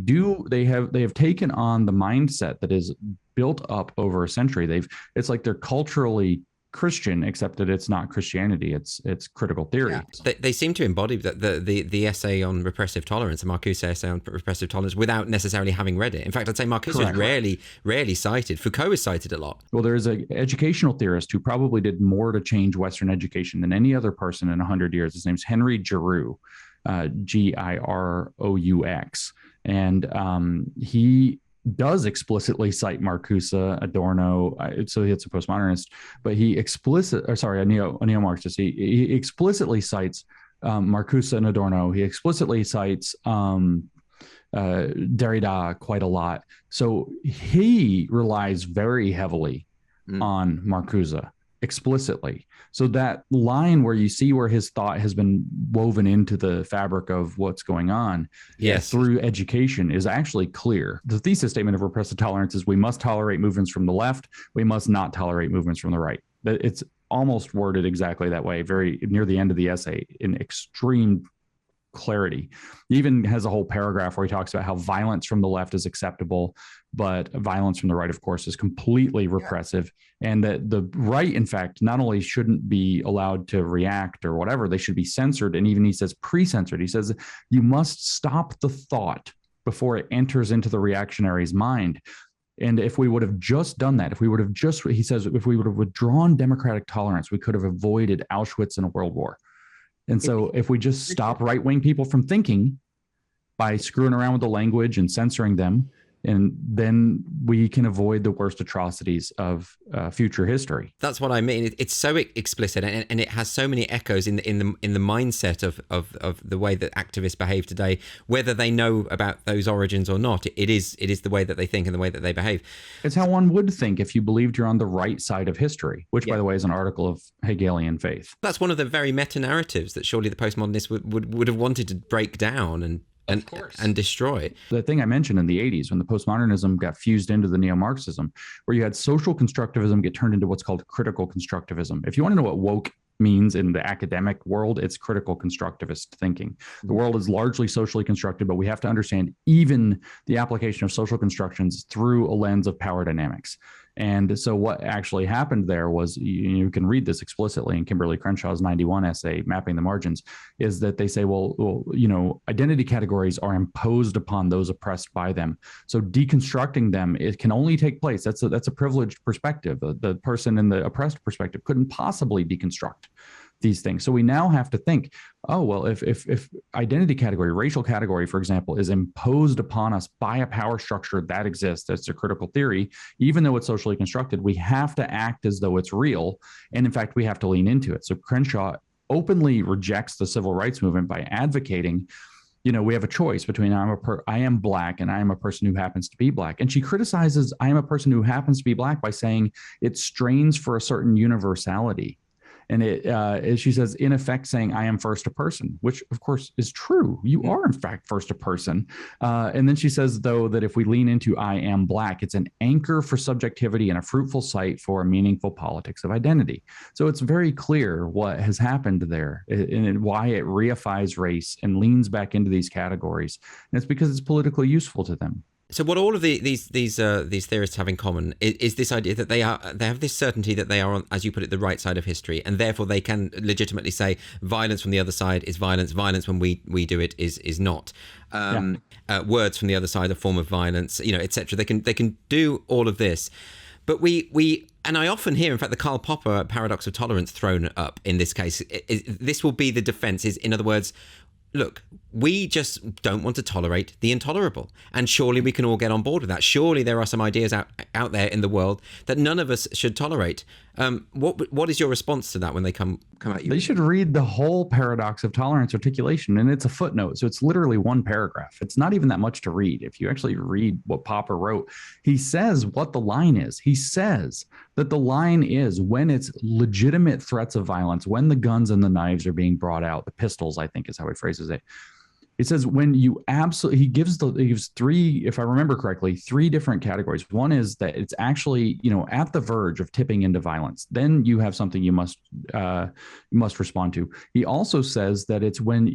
have taken on the mindset that is built up over a century. It's like they're culturally Christian, except that it's not Christianity, it's critical theory. Yeah. They seem to embody the essay on repressive tolerance, the Marcuse essay on repressive tolerance, without necessarily having read it. In fact, I'd say Marcuse is rarely cited. Foucault is cited a lot. Well, there is an educational theorist who probably did more to change Western education than any other person in 100 years. His name's Henry Giroux, Giroux. And he does explicitly cite Marcuse, Adorno, so it's a postmodernist, but a neo-Marxist. He explicitly cites Marcuse and Adorno. He explicitly cites Derrida quite a lot. So he relies very heavily on Marcuse explicitly. So that line where you see where his thought has been woven into the fabric of what's going on through education is actually clear. The thesis statement of repressive tolerance is we must tolerate movements from the left. We must not tolerate movements from the right. It's almost worded exactly that way, very near the end of the essay in extreme clarity. He even has a whole paragraph where he talks about how violence from the left is acceptable, but violence from the right, of course, is completely repressive. And that the right, in fact, not only shouldn't be allowed to react or whatever, they should be censored. And even he says pre-censored. He says you must stop the thought before it enters into the reactionary's mind. And if we would have just done that, he says, if we would have withdrawn democratic tolerance, we could have avoided Auschwitz and a world war. And so if we just stop right-wing people from thinking by screwing around with the language and censoring them, and then we can avoid the worst atrocities of future history. That's what I mean. It's so explicit, and it has so many echoes in the mindset of the way that activists behave today, whether they know about those origins or not. It is the way that they think and the way that they behave. It's how one would think if you believed you're on the right side of history, which, by the way, is an article of Hegelian faith. That's one of the very meta-narratives that surely the postmodernists would have wanted to break down and destroy. The thing I mentioned in the 80s, when the postmodernism got fused into the neo-Marxism, where you had social constructivism get turned into what's called critical constructivism. If you want to know what woke means in the academic world, it's critical constructivist thinking. The world is largely socially constructed, but we have to understand even the application of social constructions through a lens of power dynamics. And so what actually happened there was, you can read this explicitly in Kimberly Crenshaw's 91 essay, Mapping the Margins, is that they say, well, identity categories are imposed upon those oppressed by them. So deconstructing them, it can only take place. That's a privileged perspective. The person in the oppressed perspective couldn't possibly deconstruct these things. So we now have to think, oh, well, if identity category, racial category, for example, is imposed upon us by a power structure that exists, that's a critical theory, even though it's socially constructed, we have to act as though it's real. And in fact, we have to lean into it. So Crenshaw openly rejects the civil rights movement by advocating, we have a choice between I am black and I am a person who happens to be black. And she criticizes I am a person who happens to be black by saying it strains for a certain universality. And she says, in effect, saying, I am first a person, which, of course, is true. You are, in fact, first a person. And then she says, though, that if we lean into I am black, it's an anchor for subjectivity and a fruitful site for a meaningful politics of identity. So it's very clear what has happened there and why it reifies race and leans back into these categories. And it's because it's politically useful to them. So what all of these theorists have in common is this idea that they have this certainty that they are on, as you put it, the right side of history, and therefore they can legitimately say violence from the other side is violence. Violence when we do it is not. Words from the other side are a form of violence, etc. They can do all of this, but we and I often hear, in fact, the Karl Popper paradox of tolerance thrown up in this case. This will be the defense. Is, in other words, look, we just don't want to tolerate the intolerable. And surely we can all get on board with that. Surely there are some ideas out there in the world that none of us should tolerate. What is your response to that when they come at you? They should read the whole paradox of tolerance articulation, and it's a footnote. So it's literally one paragraph. It's not even that much to read. If you actually read what Popper wrote, he says what the line is. He says that the line is when it's legitimate threats of violence, when the guns and the knives are being brought out, the pistols, I think is how he phrases it. He says when you he gives three, if I remember correctly, three different categories. One is that it's actually, at the verge of tipping into violence. Then you have something you must respond to. He also says that it's when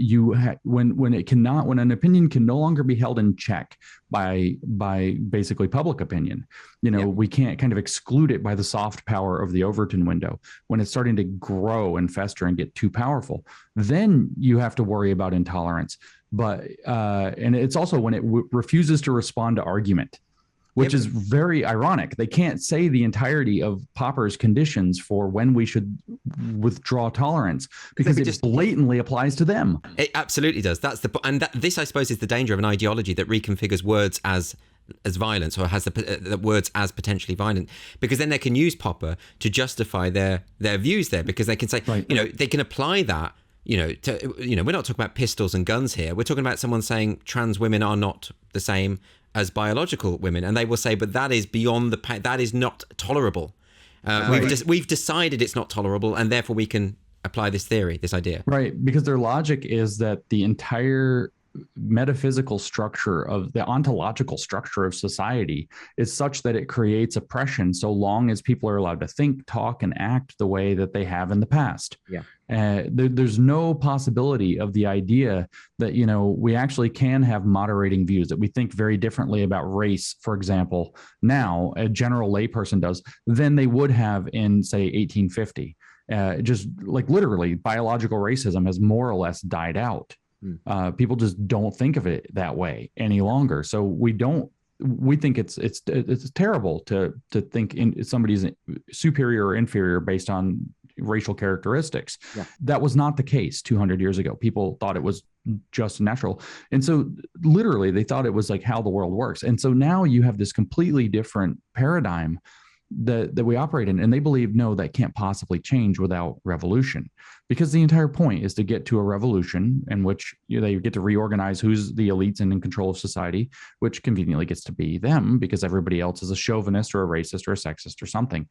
when an opinion can no longer be held in check by basically public opinion. We can't kind of exclude it by the soft power of the Overton window. When it's starting to grow and fester and get too powerful, then you have to worry about intolerance. But and it's also when it refuses to respond to argument, which is very ironic. They can't say the entirety of Popper's conditions for when we should withdraw tolerance because it blatantly applies to them. It absolutely does. This, I suppose, is the danger of an ideology that reconfigures words as violence, or has the words as potentially violent, because then they can use Popper to justify their views there, because they can say, they can apply that. We're not talking about pistols and guns here. We're talking about someone saying trans women are not the same as biological women, and they will say, but that is beyond that is not tolerable. We've decided it's not tolerable, and therefore we can apply this theory, this idea. Right, because their logic is that the entire metaphysical structure of the ontological structure of society is such that it creates oppression so long as people are allowed to think, talk, and act the way that they have in the past. Yeah. There's no possibility of the idea that, we actually can have moderating views, that we think very differently about race, for example, now a general layperson does than they would have in, say, 1850. Just like literally biological racism has more or less died out. People just don't think of it that way any longer. So we think it's terrible to think somebody's superior or inferior based on racial characteristics. Yeah. That was not the case 200 years ago. People thought it was just natural. And so literally they thought it was like how the world works. And so now you have this completely different paradigm that we operate in, and they believe, no, that can't possibly change without revolution, because the entire point is to get to a revolution in which they get to reorganize who's the elites and in control of society, which conveniently gets to be them because everybody else is a chauvinist or a racist or a sexist or something.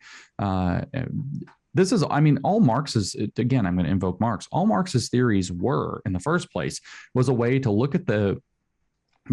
This is, all Marx's, again, I'm going to invoke Marx. All Marx's theories were, in the first place, was a way to look at the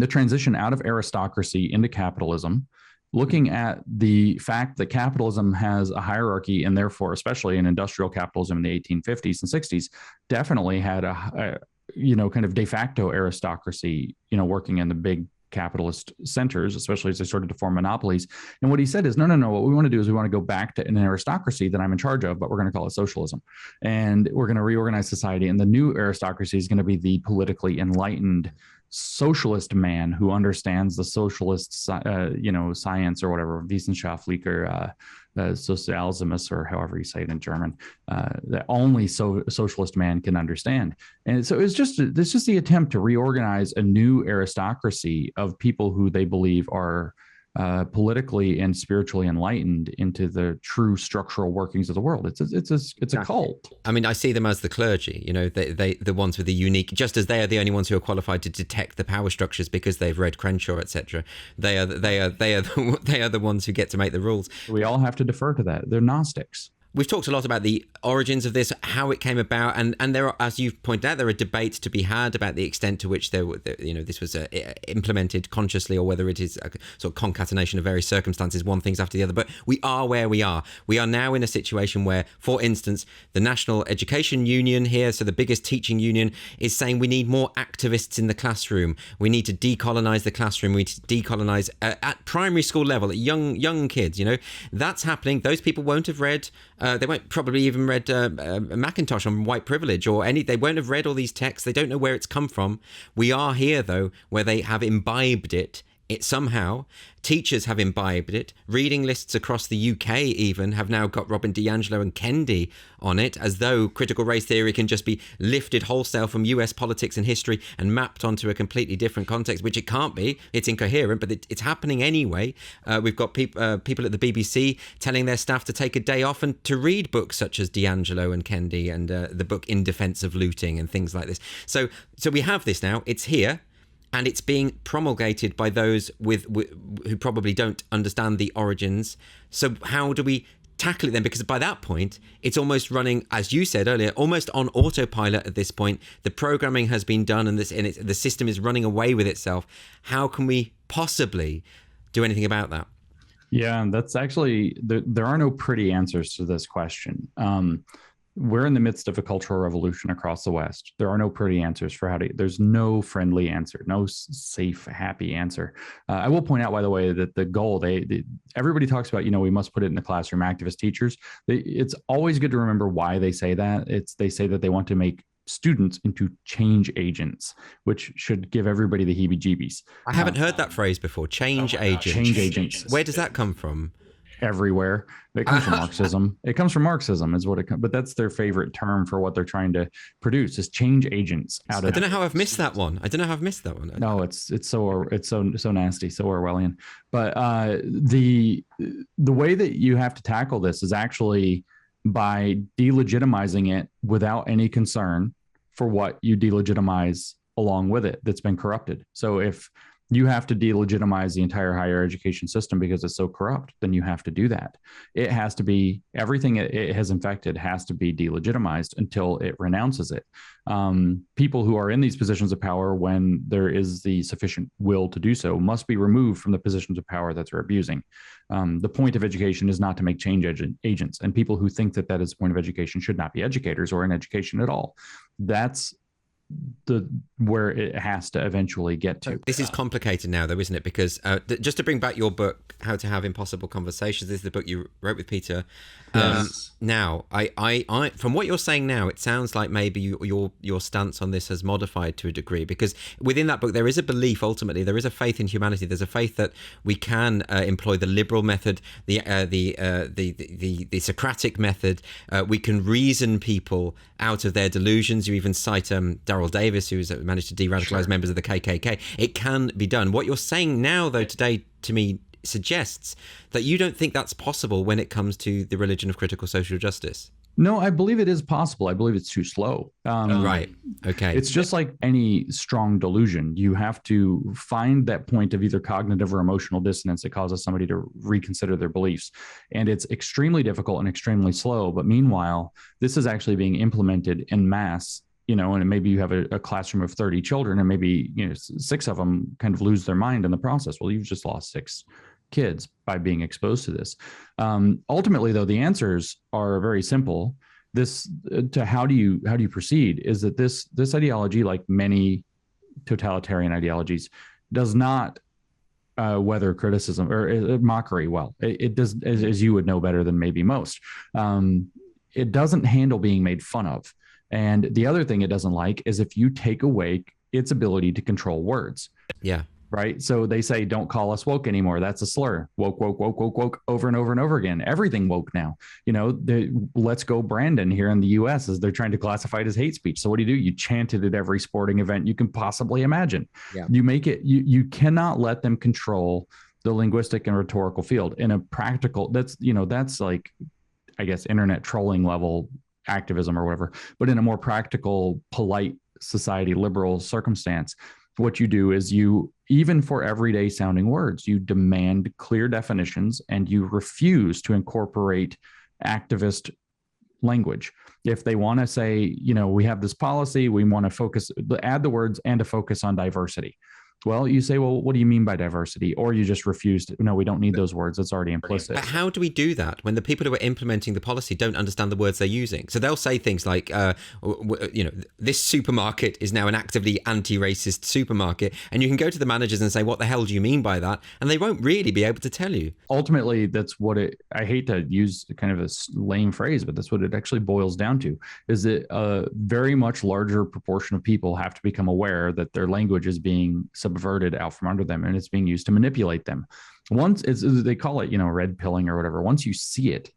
transition out of aristocracy into capitalism, looking at the fact that capitalism has a hierarchy, and therefore, especially in industrial capitalism in the 1850s and 60s, definitely had a kind of de facto aristocracy, working in the big capitalist centers, especially as they started to form monopolies. And what he said is, no, what we want to do is we want to go back to an aristocracy that I'm in charge of, but we're going to call it socialism. And we're going to reorganize society. And the new aristocracy is going to be the politically enlightened socialist man who understands the socialist, science or whatever, Wissenschaftlich or Sozialismus, or however you say it in German, that only socialist man can understand. And so it's just the attempt to reorganize a new aristocracy of people who they believe are politically and spiritually enlightened into the true structural workings of the world. It's a cult. I see them as the clergy. They the ones with the unique. Just as they are the only ones who are qualified to detect the power structures because they've read Crenshaw, etc. They are the ones who get to make the rules. We all have to defer to that. They're Gnostics. We've talked a lot about the origins of this, how it came about, and there are, as you've pointed out, there are debates to be had about the extent to which this was implemented consciously, or whether it is a sort of concatenation of various circumstances, one things after the other. But we are where we are. We are now in a situation where, for instance, the National Education Union here, so the biggest teaching union, is saying we need more activists in the classroom. We need to decolonize the classroom. We need to decolonize at primary school level, at young kids. That's happening. Those people won't have read. They won't probably even read Mackintosh on white privilege or any. They won't have read all these texts. They don't know where it's come from. We are here, though, where they have imbibed it somehow. Teachers have imbibed it. Reading lists across the UK even have now got Robin DiAngelo and Kendi on it, as though critical race theory can just be lifted wholesale from US politics and history and mapped onto a completely different context, which it can't be. It's incoherent, but it's happening anyway. We've got people at the BBC telling their staff to take a day off and to read books such as DiAngelo and Kendi and the book In Defense of Looting and things like this. So we have this now. It's here. And it's being promulgated by those who probably don't understand the origins. So how do we tackle it then? Because by that point, it's almost running, as you said earlier, almost on autopilot at this point. The programming has been done, and the system is running away with itself. How can we possibly do anything about that? Yeah, that's actually, there are no pretty answers to this question. we're in the midst of a cultural revolution across the West. There are no pretty answers for there's no friendly answer, no safe, happy answer. I will point out, by the way, that the goal, everybody talks about, we must put it in the classroom, activist teachers. It's always good to remember why they say that. They say that they want to make students into change agents, which should give everybody the heebie-jeebies. I haven't heard that phrase before. Change agents. Change agents. Where does that come from? Everywhere. It comes from Marxism. It comes from Marxism is what it comes, but that's their favorite term for what they're trying to produce is change agents out of. I don't know how I've missed that one. No, it's so nasty, so Orwellian. But the way that you have to tackle this is actually by delegitimizing it without any concern for what you delegitimize along with it that's been corrupted. So if you have to delegitimize the entire higher education system because it's so corrupt, then you have to do that. It has to be, everything it has infected has to be delegitimized until it renounces it. People who are in these positions of power, when there is the sufficient will to do so, must be removed from the positions of power that they're abusing. The point of education is not to make change agents, and people who think that is the point of education should not be educators or in education at all. That's where it has to eventually get to. This is complicated now, though, isn't it? Because just to bring back your book, How to Have Impossible Conversations, this is the book you wrote with Peter. Yes. Now, I from what you're saying now, it sounds like maybe your stance on this has modified to a degree, because within that book there is a belief. Ultimately, there is a faith in humanity. There's a faith that we can employ the liberal method, the Socratic method. We can reason people out of their delusions. You even cite Daryl Davis, who's managed to de-radicalize members of the KKK. It can be done. What you're saying now, though, today, to me, suggests that you don't think that's possible when it comes to the religion of critical social justice. No, I believe it is possible. I believe it's too slow. Right. Okay. It's just like any strong delusion. You have to find that point of either cognitive or emotional dissonance that causes somebody to reconsider their beliefs. And it's extremely difficult and extremely slow. But meanwhile, this is actually being implemented en masse, and maybe you have a classroom of 30 children and maybe, 6 of them kind of lose their mind in the process. Well, you've just lost 6 kids by being exposed to this. Ultimately, though, the answers are very simple. How do you proceed is that this ideology, like many totalitarian ideologies, does not weather criticism or mockery well. It does, as you would know better than maybe most. It doesn't handle being made fun of. And the other thing it doesn't like is if you take away its ability to control words. Yeah. Right. So they say, don't call us woke anymore. That's a slur. Woke, woke, woke, woke, woke, over and over and over again. Everything woke now. Let's Go Brandon here in the US as they're trying to classify it as hate speech. So what do? You chant it at every sporting event you can possibly imagine. Yeah. You make it, you cannot let them control the linguistic and rhetorical field in a practical, that's like, I guess, internet trolling level activism or whatever, but in a more practical, polite society, liberal circumstance, what you do is even for everyday sounding words, you demand clear definitions and you refuse to incorporate activist language. If they want to say, we have this policy, we want to add the words and to focus on diversity. Well, you say, well, what do you mean by diversity? Or you just refuse to, no, we don't need those words. It's already implicit. But how do we do that when the people who are implementing the policy don't understand the words they're using? So they'll say things like, this supermarket is now an actively anti-racist supermarket. And you can go to the managers and say, what the hell do you mean by that? And they won't really be able to tell you. Ultimately, that's what I hate to use kind of a lame phrase, but that's what it actually boils down to, is that a very much larger proportion of people have to become aware that their language is being subverted out from under them and it's being used to manipulate them. Once they call it, red pilling or whatever. Once you see it,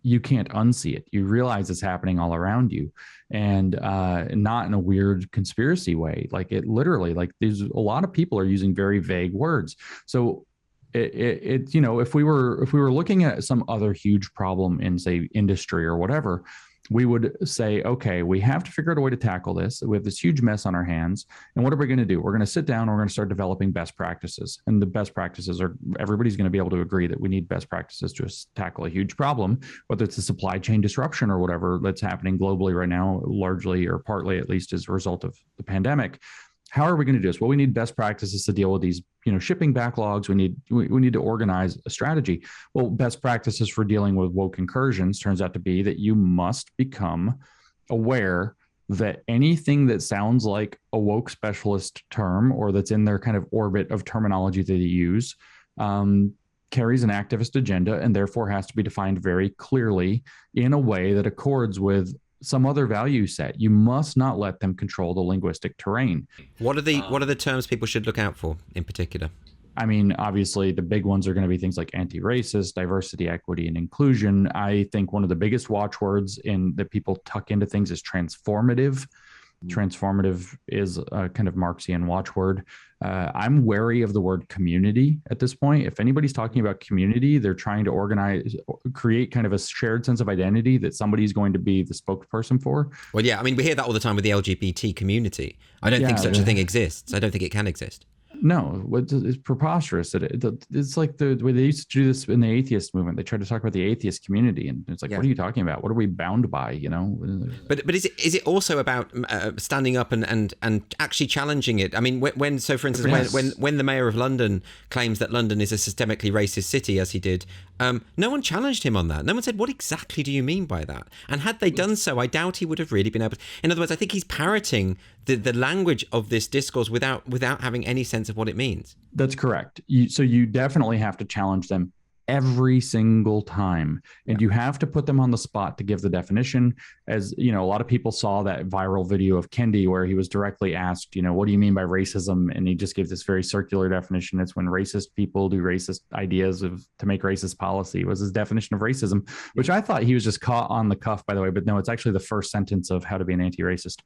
you can't unsee it. You realize it's happening all around you, and not in a weird conspiracy way. Like it literally, like there's a lot of people are using very vague words. So if we were looking at some other huge problem in, say, industry or whatever, we would say, okay, we have to figure out a way to tackle this. We have this huge mess on our hands. And what are we going to do? We're going to sit down and we're going to start developing best practices. And the best practices are, everybody's going to be able to agree that we need best practices to tackle a huge problem, whether it's a supply chain disruption or whatever that's happening globally right now, largely or partly at least as a result of the pandemic. how are we going to do this? Well, we need best practices to deal with these, shipping backlogs. We need to organize a strategy. Well, best practices for dealing with woke incursions turns out to be that you must become aware that anything that sounds like a woke specialist term or that's in their kind of orbit of terminology that they use carries an activist agenda and therefore has to be defined very clearly in a way that accords with some other value set. You must not let them control the linguistic terrain. What are the terms people should look out for in particular? I mean, obviously, the big ones are going to be things like anti-racist, diversity, equity, and inclusion. I think one of the biggest watchwords that people tuck into things is transformative. Transformative is a kind of Marxian watchword. I'm wary of the word community at this point. If anybody's talking about community, they're trying to create kind of a shared sense of identity that somebody's going to be the spokesperson for. Well, yeah, I mean, we hear that all the time with the LGBT community. I don't think such a thing exists. I don't think it can exist. No, it's preposterous. It's like the way they used to do this in the atheist movement. They tried to talk about the atheist community, and it's like, what are you talking about? What are we bound by? But is it also about standing up and actually challenging it? I mean, when for instance, when the mayor of London claims that London is a systemically racist city, as he did, no one challenged him on that. No one said, what exactly do you mean by that? And had they done so, I doubt he would have really been able to. In other words, I think he's parroting the language of this discourse without having any sense of what it means. That's correct. So you definitely have to challenge them every single time. And you have to put them on the spot to give the definition. As a lot of people saw that viral video of Kendi where he was directly asked, what do you mean by racism? And he just gave this very circular definition. It's when racist people do racist ideas to make racist policy was his definition of racism, which I thought he was just caught on the cuff, by the way. But no, it's actually the first sentence of How to Be an Anti-Racist.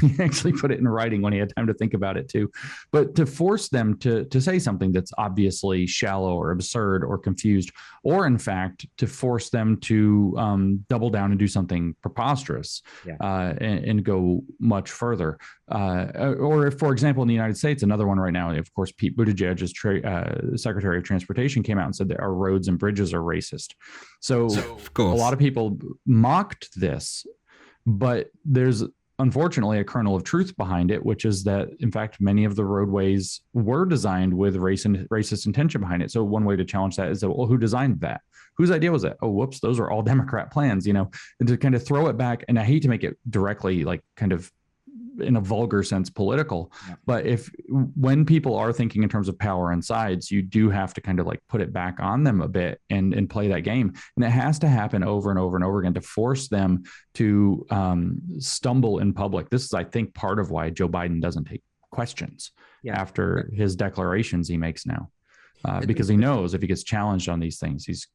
He actually put it in writing when he had time to think about it too. But to force them to say something that's obviously shallow or absurd or confused, or in fact to force them to double down and do something preposterous and go much further. Or if, for example, in the United States, another one right now, of course, Pete Buttigieg, as Secretary of Transportation, came out and said that our roads and bridges are racist. So of course, a lot of people mocked this, but there's unfortunately a kernel of truth behind it, which is that, in fact, many of the roadways were designed with racist intention behind it. So one way to challenge that is that, well, who designed that? Whose idea was it? Oh, whoops, those are all Democrat plans, and to kind of throw it back. And I hate to make it directly like kind of in a vulgar sense political, but when people are thinking in terms of power and sides, you do have to kind of like put it back on them a bit and play that game. And it has to happen over and over and over again to force them to stumble in public. This is, I think, part of why Joe Biden doesn't take questions after his declarations he makes now, because he knows if he gets challenged on these things, his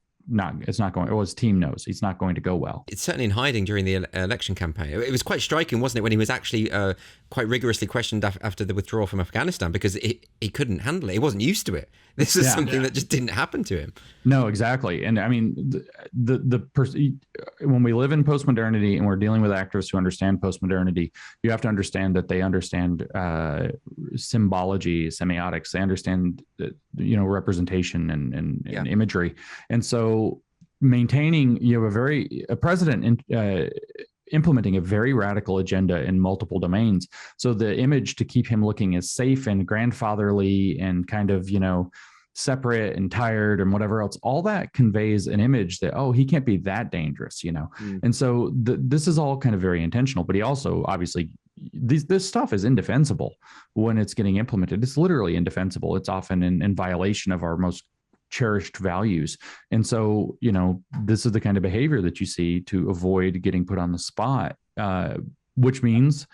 team knows it's not going to go well. It's certainly in hiding during the election campaign. It was quite striking, wasn't it, when he was actually quite rigorously questioned after the withdrawal from Afghanistan, because he couldn't handle it. He wasn't used to it. This is something that just didn't happen to him. No, exactly. And I mean, when we live in postmodernity and we're dealing with actors who understand postmodernity, you have to understand that they understand symbology, semiotics. They understand representation and imagery. And so maintaining, a president implementing a very radical agenda in multiple domains. So the image to keep him looking as safe and grandfatherly and kind of, separate and tired and whatever else, all that conveys an image that, oh, he can't be that dangerous, And so this is all kind of very intentional, but he also obviously, this stuff is indefensible when it's getting implemented. It's literally indefensible. It's often in violation of our most cherished values. And so, this is the kind of behavior that you see to avoid getting put on the spot, which means,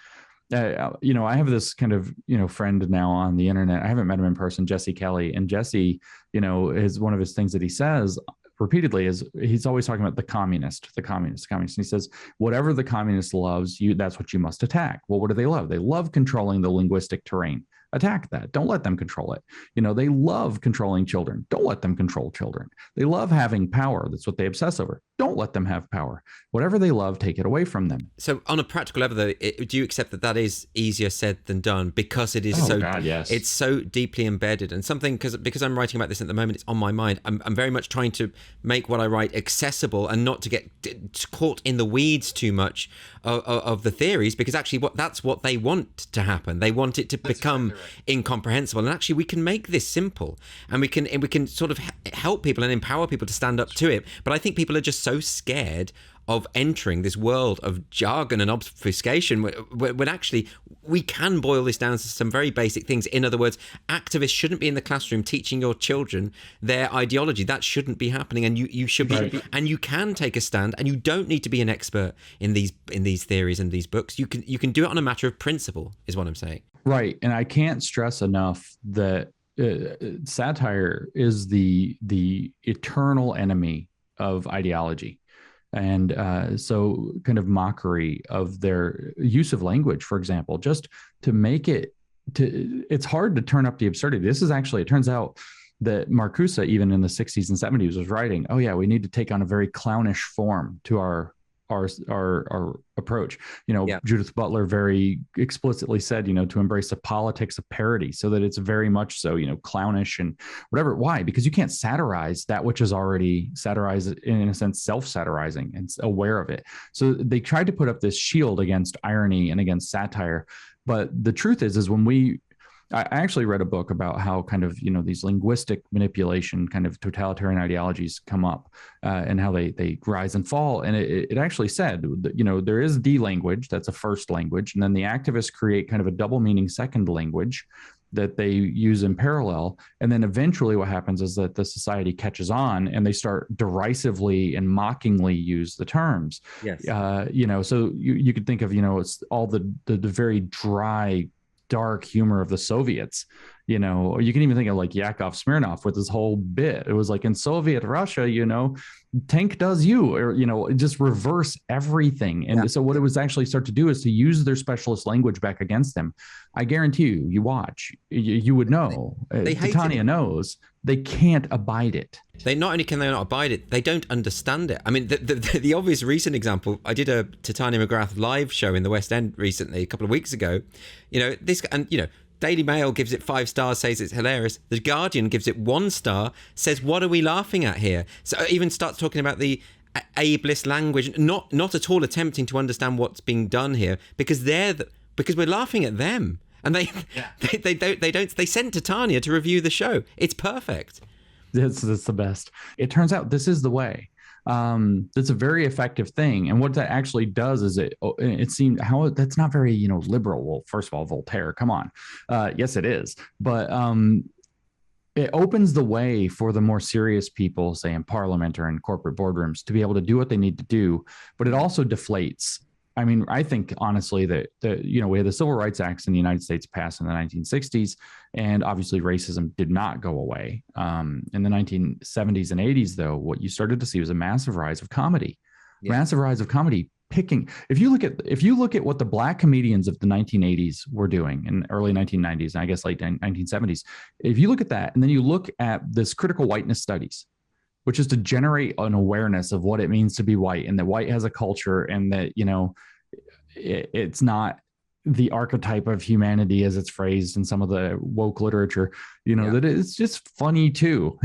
I have this kind of, friend now on the internet. I haven't met him in person, Jesse Kelly. And Jesse, is one of his things that he says repeatedly is he's always talking about the communist. And he says, whatever the communist loves, that's what you must attack. Well, what do they love? They love controlling the linguistic terrain. Attack that. Don't let them control it. They love controlling children. Don't let them control children. They love having power. That's what they obsess over. Don't let them have power. Whatever they love, take it away from them. So on a practical level, though, do you accept that is easier said than done, because it is yes. It's so deeply embedded, and something, because I'm writing about this at the moment, it's on my mind. I'm very much trying to make what I write accessible and not to get caught in the weeds too much of the theories, because actually that's what they want to happen. They want it to become incomprehensible, and actually we can make this simple, and we can sort of help people and empower people to stand up to it. But I think people are just so scared of entering this world of jargon and obfuscation when actually we can boil this down to some very basic things. In other words, activists shouldn't be in the classroom teaching your children their ideology. That shouldn't be happening, and you should be, right. And you can take a stand, and you don't need to be an expert in these theories and these books. You can do it on a matter of principle, is what I'm saying. Right, and I can't stress enough that satire is the eternal enemy of ideology. And so kind of mockery of their use of language, for example, just to make it's hard to turn up the absurdity. This is actually, it turns out that Marcuse, even in the 60s and 70s, was writing, oh yeah, we need to take on a very clownish form to our approach. Judith Butler very explicitly said, to embrace a politics of parody, so that it's very much so, clownish and whatever. Why? Because you can't satirize that which is already satirized, in a sense, self-satirizing and aware of it. So they tried to put up this shield against irony and against satire. But the truth is when I actually read a book about how kind of, these linguistic manipulation kind of totalitarian ideologies come up and how they rise and fall. And it actually said, that, there is the language, that's a first language. And then the activists create kind of a double meaning second language that they use in parallel. And then eventually what happens is that the society catches on and they start derisively and mockingly use the terms. Yes. So you could think of, it's all the very dry, dark humor of the Soviets, or you can even think of like Yakov Smirnoff with his whole bit. It was like, in Soviet Russia, tank does you, or, just reverse everything. And so what it was actually start to do is to use their specialist language back against them. I guarantee you watch, you would know. Titania knows they can't abide it. They not only can they not abide it, they don't understand it. I mean, the obvious recent example, I did a Titania McGrath live show in the West End recently, a couple of weeks ago. Daily Mail gives it 5 stars, says it's hilarious. The Guardian gives it 1 star, says, what are we laughing at here? So even starts talking about the ableist language, not at all attempting to understand what's being done here, because because we're laughing at them. And they sent Titania to review the show. It's perfect. It's the best. It turns out this is the way. That's a very effective thing. And what that actually does is it seems that's not very, liberal. Well, first of all, Voltaire, come on. Yes, it is. But it opens the way for the more serious people, say in parliament or in corporate boardrooms, to be able to do what they need to do. But it also deflates. I mean, I think honestly that we had the Civil Rights Acts in the United States passed in the 1960s, and obviously racism did not go away. In the 1970s and 80s, though, what you started to see was a massive rise of comedy. Picking. If you look at what the Black comedians of the 1980s were doing in early 1990s, and I guess late 1970s, if you look at that, and then you look at this critical whiteness studies, which is to generate an awareness of what it means to be white, and that white has a culture, and that, it's not the archetype of humanity as it's phrased in some of the woke literature, that it's just funny too.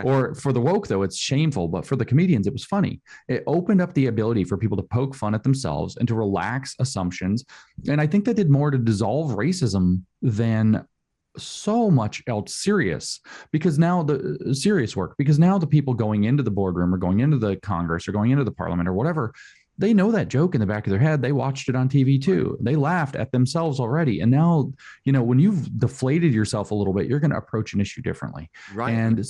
Or for the woke, though, it's shameful, but for the comedians, it was funny. It opened up the ability for people to poke fun at themselves and to relax assumptions. And I think that did more to dissolve racism than so much else serious, because now the people going into the boardroom or going into the Congress or going into the parliament or whatever, they know that joke in the back of their head. They watched it on TV too. They laughed at themselves already. And now, when you've deflated yourself a little bit, you're going to approach an issue differently. Right. And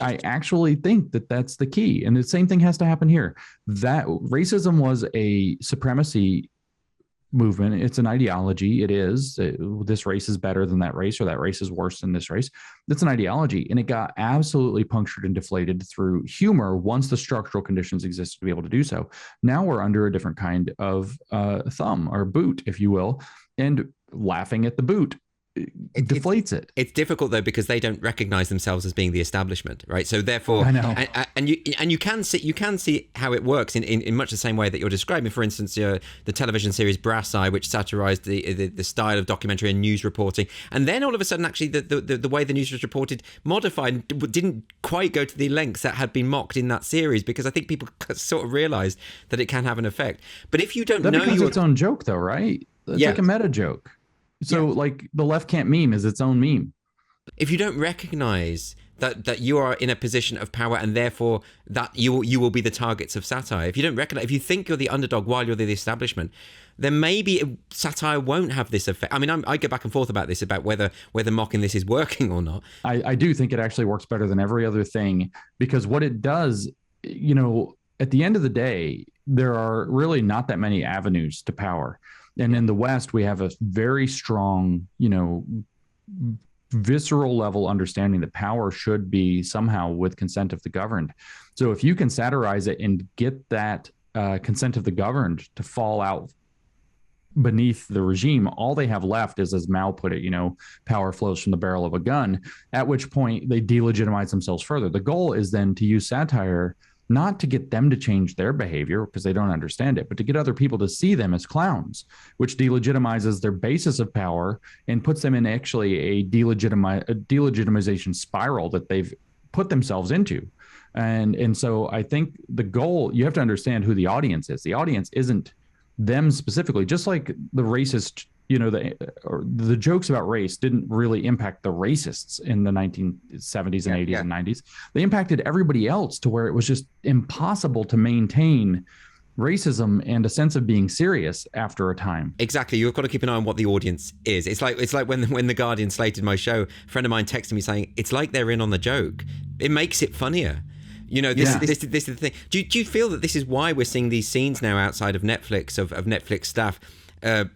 I actually think that that's the key. And the same thing has to happen here. That racism was a supremacy movement. It's an ideology. It is. This race is better than that race, or that race is worse than this race. That's an ideology. And it got absolutely punctured and deflated through humor once the structural conditions existed to be able to do so. Now we're under a different kind of thumb or boot, if you will, and laughing at the boot deflates it. It's difficult though because they don't recognize themselves as being the establishment, right? So therefore, I know. and you can see how it works in much the same way that you're describing. For instance, the television series Brass Eye, which satirized the style of documentary and news reporting, and then all of a sudden, actually, the way the news was reported modified, didn't quite go to the lengths that had been mocked in that series, because I think people sort of realized that it can have an effect. But if you don't that know, becomes its own joke, though, right? It's like a meta joke. So like the left can't meme is its own meme. If you don't recognize that you are in a position of power and therefore that you will be the targets of satire, if you don't recognize, if you think you're the underdog while you're the establishment, then maybe satire won't have this effect. I mean, I go back and forth about this, about whether mocking this is working or not. I do think it actually works better than every other thing, because what it does, at the end of the day, there are really not that many avenues to power. And in the West, we have a very strong, visceral level understanding that power should be somehow with consent of the governed. So if you can satirize it and get that consent of the governed to fall out beneath the regime, all they have left is, as Mao put it, power flows from the barrel of a gun, at which point they delegitimize themselves further. The goal is then to use satire not to get them to change their behavior because they don't understand it, but to get other people to see them as clowns, which delegitimizes their basis of power and puts them in actually a delegitimization spiral that they've put themselves into. And so I think the goal, you have to understand who the audience is. The audience isn't them specifically, just like the racist, the jokes about race didn't really impact the racists in the 1970s and 80s and 90s. They impacted everybody else to where it was just impossible to maintain racism and a sense of being serious after a time. Exactly. You've got to keep an eye on what the audience is. It's like when The Guardian slated my show, a friend of mine texted me saying, it's like they're in on the joke. It makes it funnier. This is the thing. Do you feel that this is why we're seeing these scenes now outside of Netflix, of Netflix staff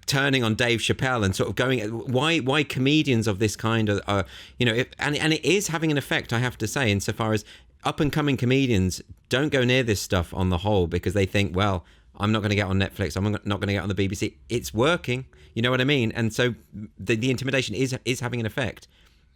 turning on Dave Chappelle and sort of going, why comedians of this kind are and it is having an effect, I have to say, insofar as up and coming comedians don't go near this stuff on the whole because they think, well, I'm not going to get on Netflix, I'm not going to get on the BBC. It's working, you know what I mean? And so the intimidation is having an effect.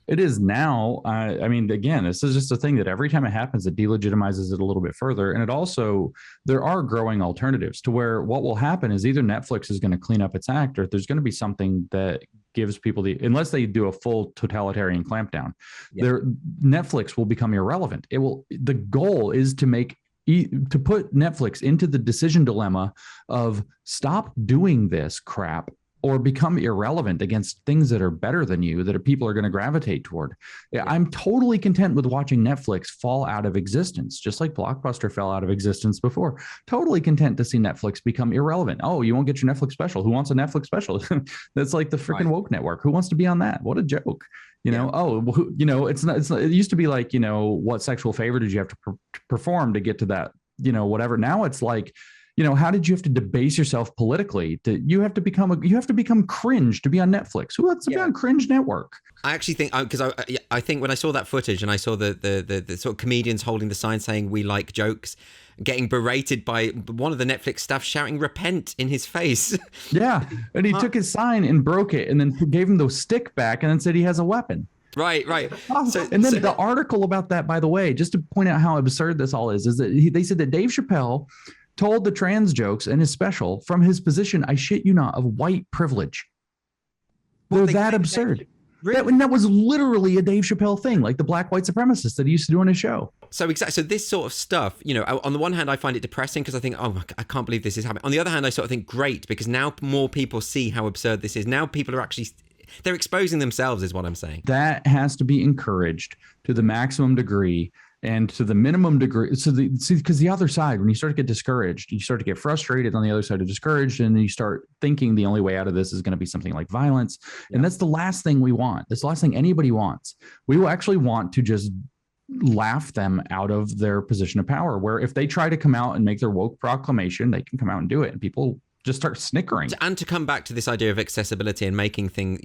It is now. I mean, again, this is just a thing that every time it happens, it delegitimizes it a little bit further. And it also, there are growing alternatives to where what will happen is either Netflix is going to clean up its act, or there's going to be something that gives people unless they do a full totalitarian clampdown, Netflix will become irrelevant. The goal is to put Netflix into the decision dilemma of stop doing this crap or become irrelevant against things that are better than you, that people are going to gravitate toward. I'm totally content with watching Netflix fall out of existence, just like Blockbuster fell out of existence before. Totally content to see Netflix become irrelevant. Oh, you won't get your Netflix special. Who wants a Netflix special? That's like the freaking woke network. Who wants to be on that? What a joke. It's not, it used to be like, what sexual favor did you have to perform to get to that, whatever. Now it's like, how did you have to debase yourself politically? You have to become cringe to be on Netflix. Who wants to be on Cringe Network? I actually think, because I think when I saw that footage and I saw the sort of comedians holding the sign saying "We like jokes," getting berated by one of the Netflix staff shouting "Repent" in his face. Yeah, and he took his sign and broke it, and then gave him the stick back, and then said he has a weapon. Right. The article about that, by the way, just to point out how absurd this all is that they said that Dave Chappelle told the trans jokes in his special from his position, I shit you not, of white privilege. They're that absurd. Really? That was literally a Dave Chappelle thing, like the black white supremacist that he used to do on his show. So exactly. So this sort of stuff, on the one hand, I find it depressing because I think, oh, I can't believe this is happening. On the other hand, I sort of think, great, because now more people see how absurd this is. Now people are actually, they're exposing themselves, is what I'm saying. That has to be encouraged to the maximum degree. And to the minimum degree, because the other side, when you start to get discouraged, you start to get frustrated on the other side of discouraged, and you start thinking the only way out of this is going to be something like violence. Yeah. And that's the last thing we want. That's the last thing anybody wants. We will actually want to just laugh them out of their position of power, where if they try to come out and make their woke proclamation, they can come out and do it. And people just start snickering. And to come back to this idea of accessibility and making things,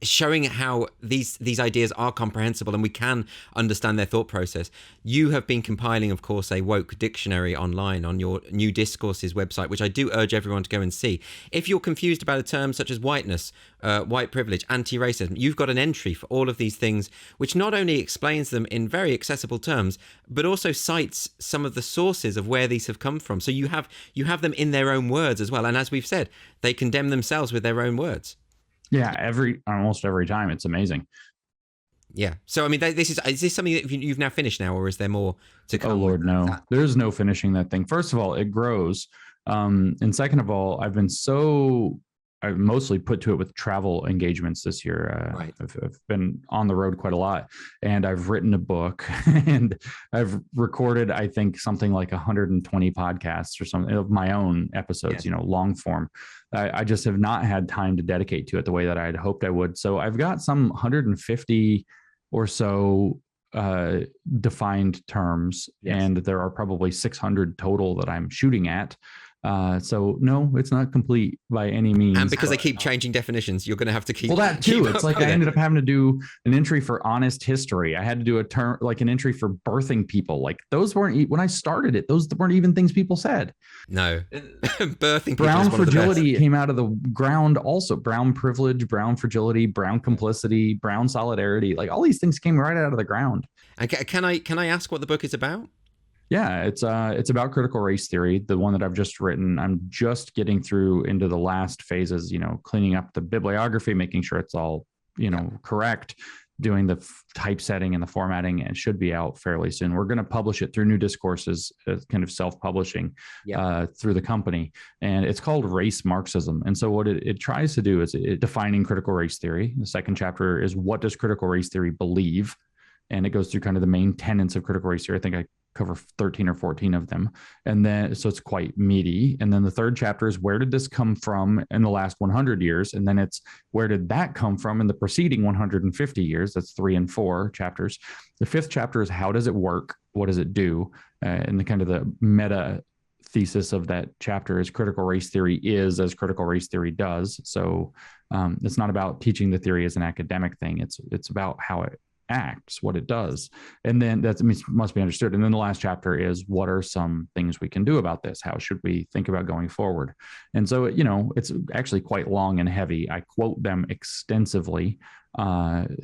showing how these ideas are comprehensible and we can understand their thought process. You have been compiling, of course, a woke dictionary online on your new Discourses website, which I do urge everyone to go and see. If you're confused about a term such as whiteness, white privilege, anti-racism, you've got an entry for all of these things, which not only explains them in very accessible terms, but also cites some of the sources of where these have come from. So you have them in their own words as well. And as we've said, they condemn themselves with their own words. Yeah, almost every time. It's amazing. Yeah. So, I mean, is this something that you've now finished now, or is there more to come? Oh, Lord, no. There's no finishing that thing. First of all, it grows. And second of all, I've mostly put to it with travel engagements this year. Right. I've been on the road quite a lot, and I've written a book, and I've recorded, I think, something like 120 podcasts or something of my own episodes, long form. I just have not had time to dedicate to it the way that I had hoped I would. So I've got some 150 or so defined terms, and there are probably 600 total that I'm shooting at. So no, it's not complete by any means. And because they keep changing definitions, you're going to have to keep. Well, that too. It's like I ended up having to do an entry for honest history. I had to do a term, like an entry for birthing people. Like those weren't, when I started it, those weren't even things people said. No, birthing people. Brown fragility came out of the ground. Also, brown privilege, brown fragility, brown complicity, brown solidarity. Like all these things came right out of the ground. And can I ask what the book is about? Yeah, it's about critical race theory, the one that I've just written. I'm just getting through into the last phases, cleaning up the bibliography, making sure it's all, correct, doing the typesetting and the formatting, and it should be out fairly soon. We're going to publish it through New Discourses, kind of self-publishing through the company. And it's called Race Marxism. And so what it tries to do is defining critical race theory. The second chapter is what does critical race theory believe? And it goes through kind of the main tenets of critical race theory. I think I cover 13 or 14 of them. And then, so it's quite meaty. And then the third chapter is where did this come from in the last 100 years? And then it's where did that come from in the preceding 150 years? That's 3 and 4 chapters. The fifth chapter is how does it work? What does it do? And the kind of the meta thesis of that chapter is critical race theory is as critical race theory does. So it's not about teaching the theory as an academic thing. It's about how it acts, what it does. And then that must be understood. And then the last chapter is what are some things we can do about this? How should we think about going forward? And so, it's actually quite long and heavy. I quote them extensively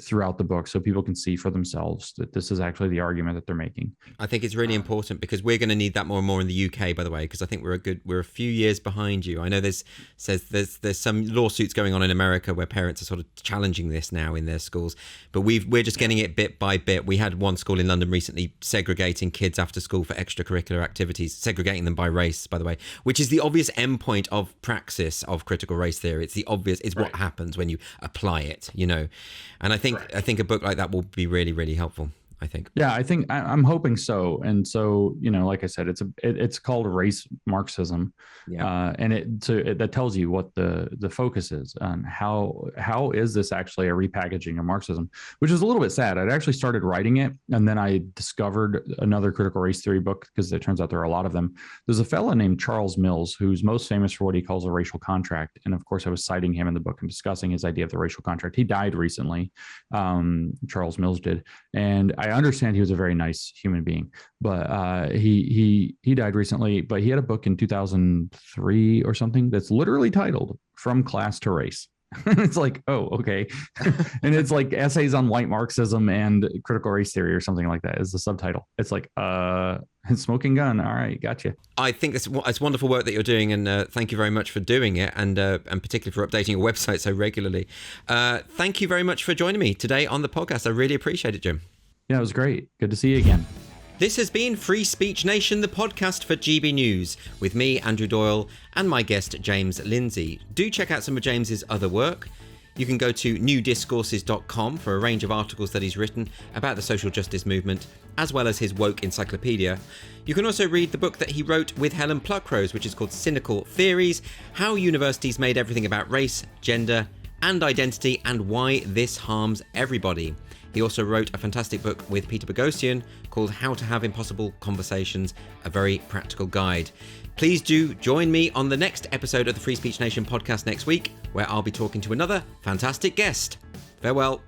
throughout the book so people can see for themselves that this is actually the argument that they're making. I think it's really important because we're going to need that more and more in the UK, by the way, because I think we're a few years behind you. I know there's some lawsuits going on in America where parents are sort of challenging this now in their schools, but we're just getting it bit by bit. We had one school in London recently segregating kids after school for extracurricular activities, segregating them by race, by the way, which is the obvious endpoint of praxis of critical race theory. It's what happens when you apply it, And I think a book like that will be really, really helpful, I think. Yeah, I think I'm hoping so. And so, like I said, it's called Race Marxism. Yeah. And that tells you what the focus is on how is this actually a repackaging of Marxism, which is a little bit sad. I'd actually started writing it, and then I discovered another critical race theory book because it turns out there are a lot of them. There's a fellow named Charles Mills who's most famous for what he calls a racial contract. And of course, I was citing him in the book and discussing his idea of the racial contract. He died recently. Charles Mills did. And I understand he was a very nice human being, but he died recently. But he had a book in 2003 or something that's literally titled "From Class to Race." It's like, oh, okay. And it's like essays on white Marxism and critical race theory or something like that is the subtitle. It's like, smoking gun. All right, gotcha. I think it's wonderful work that you're doing, and thank you very much for doing it, and particularly for updating your website so regularly. Thank you very much for joining me today on the podcast. I really appreciate it, Jim. Yeah, it was great. Good to see you again. This has been Free Speech Nation, the podcast for GB News, with me, Andrew Doyle, and my guest, James Lindsay. Do check out some of James's other work. You can go to newdiscourses.com for a range of articles that he's written about the social justice movement, as well as his woke encyclopedia. You can also read the book that he wrote with Helen Pluckrose, which is called Cynical Theories, How Universities Made Everything About Race, Gender, and Identity, and Why This Harms Everybody. He also wrote a fantastic book with Peter Boghossian called How to Have Impossible Conversations, a very practical guide. Please do join me on the next episode of the Free Speech Nation podcast next week, where I'll be talking to another fantastic guest. Farewell.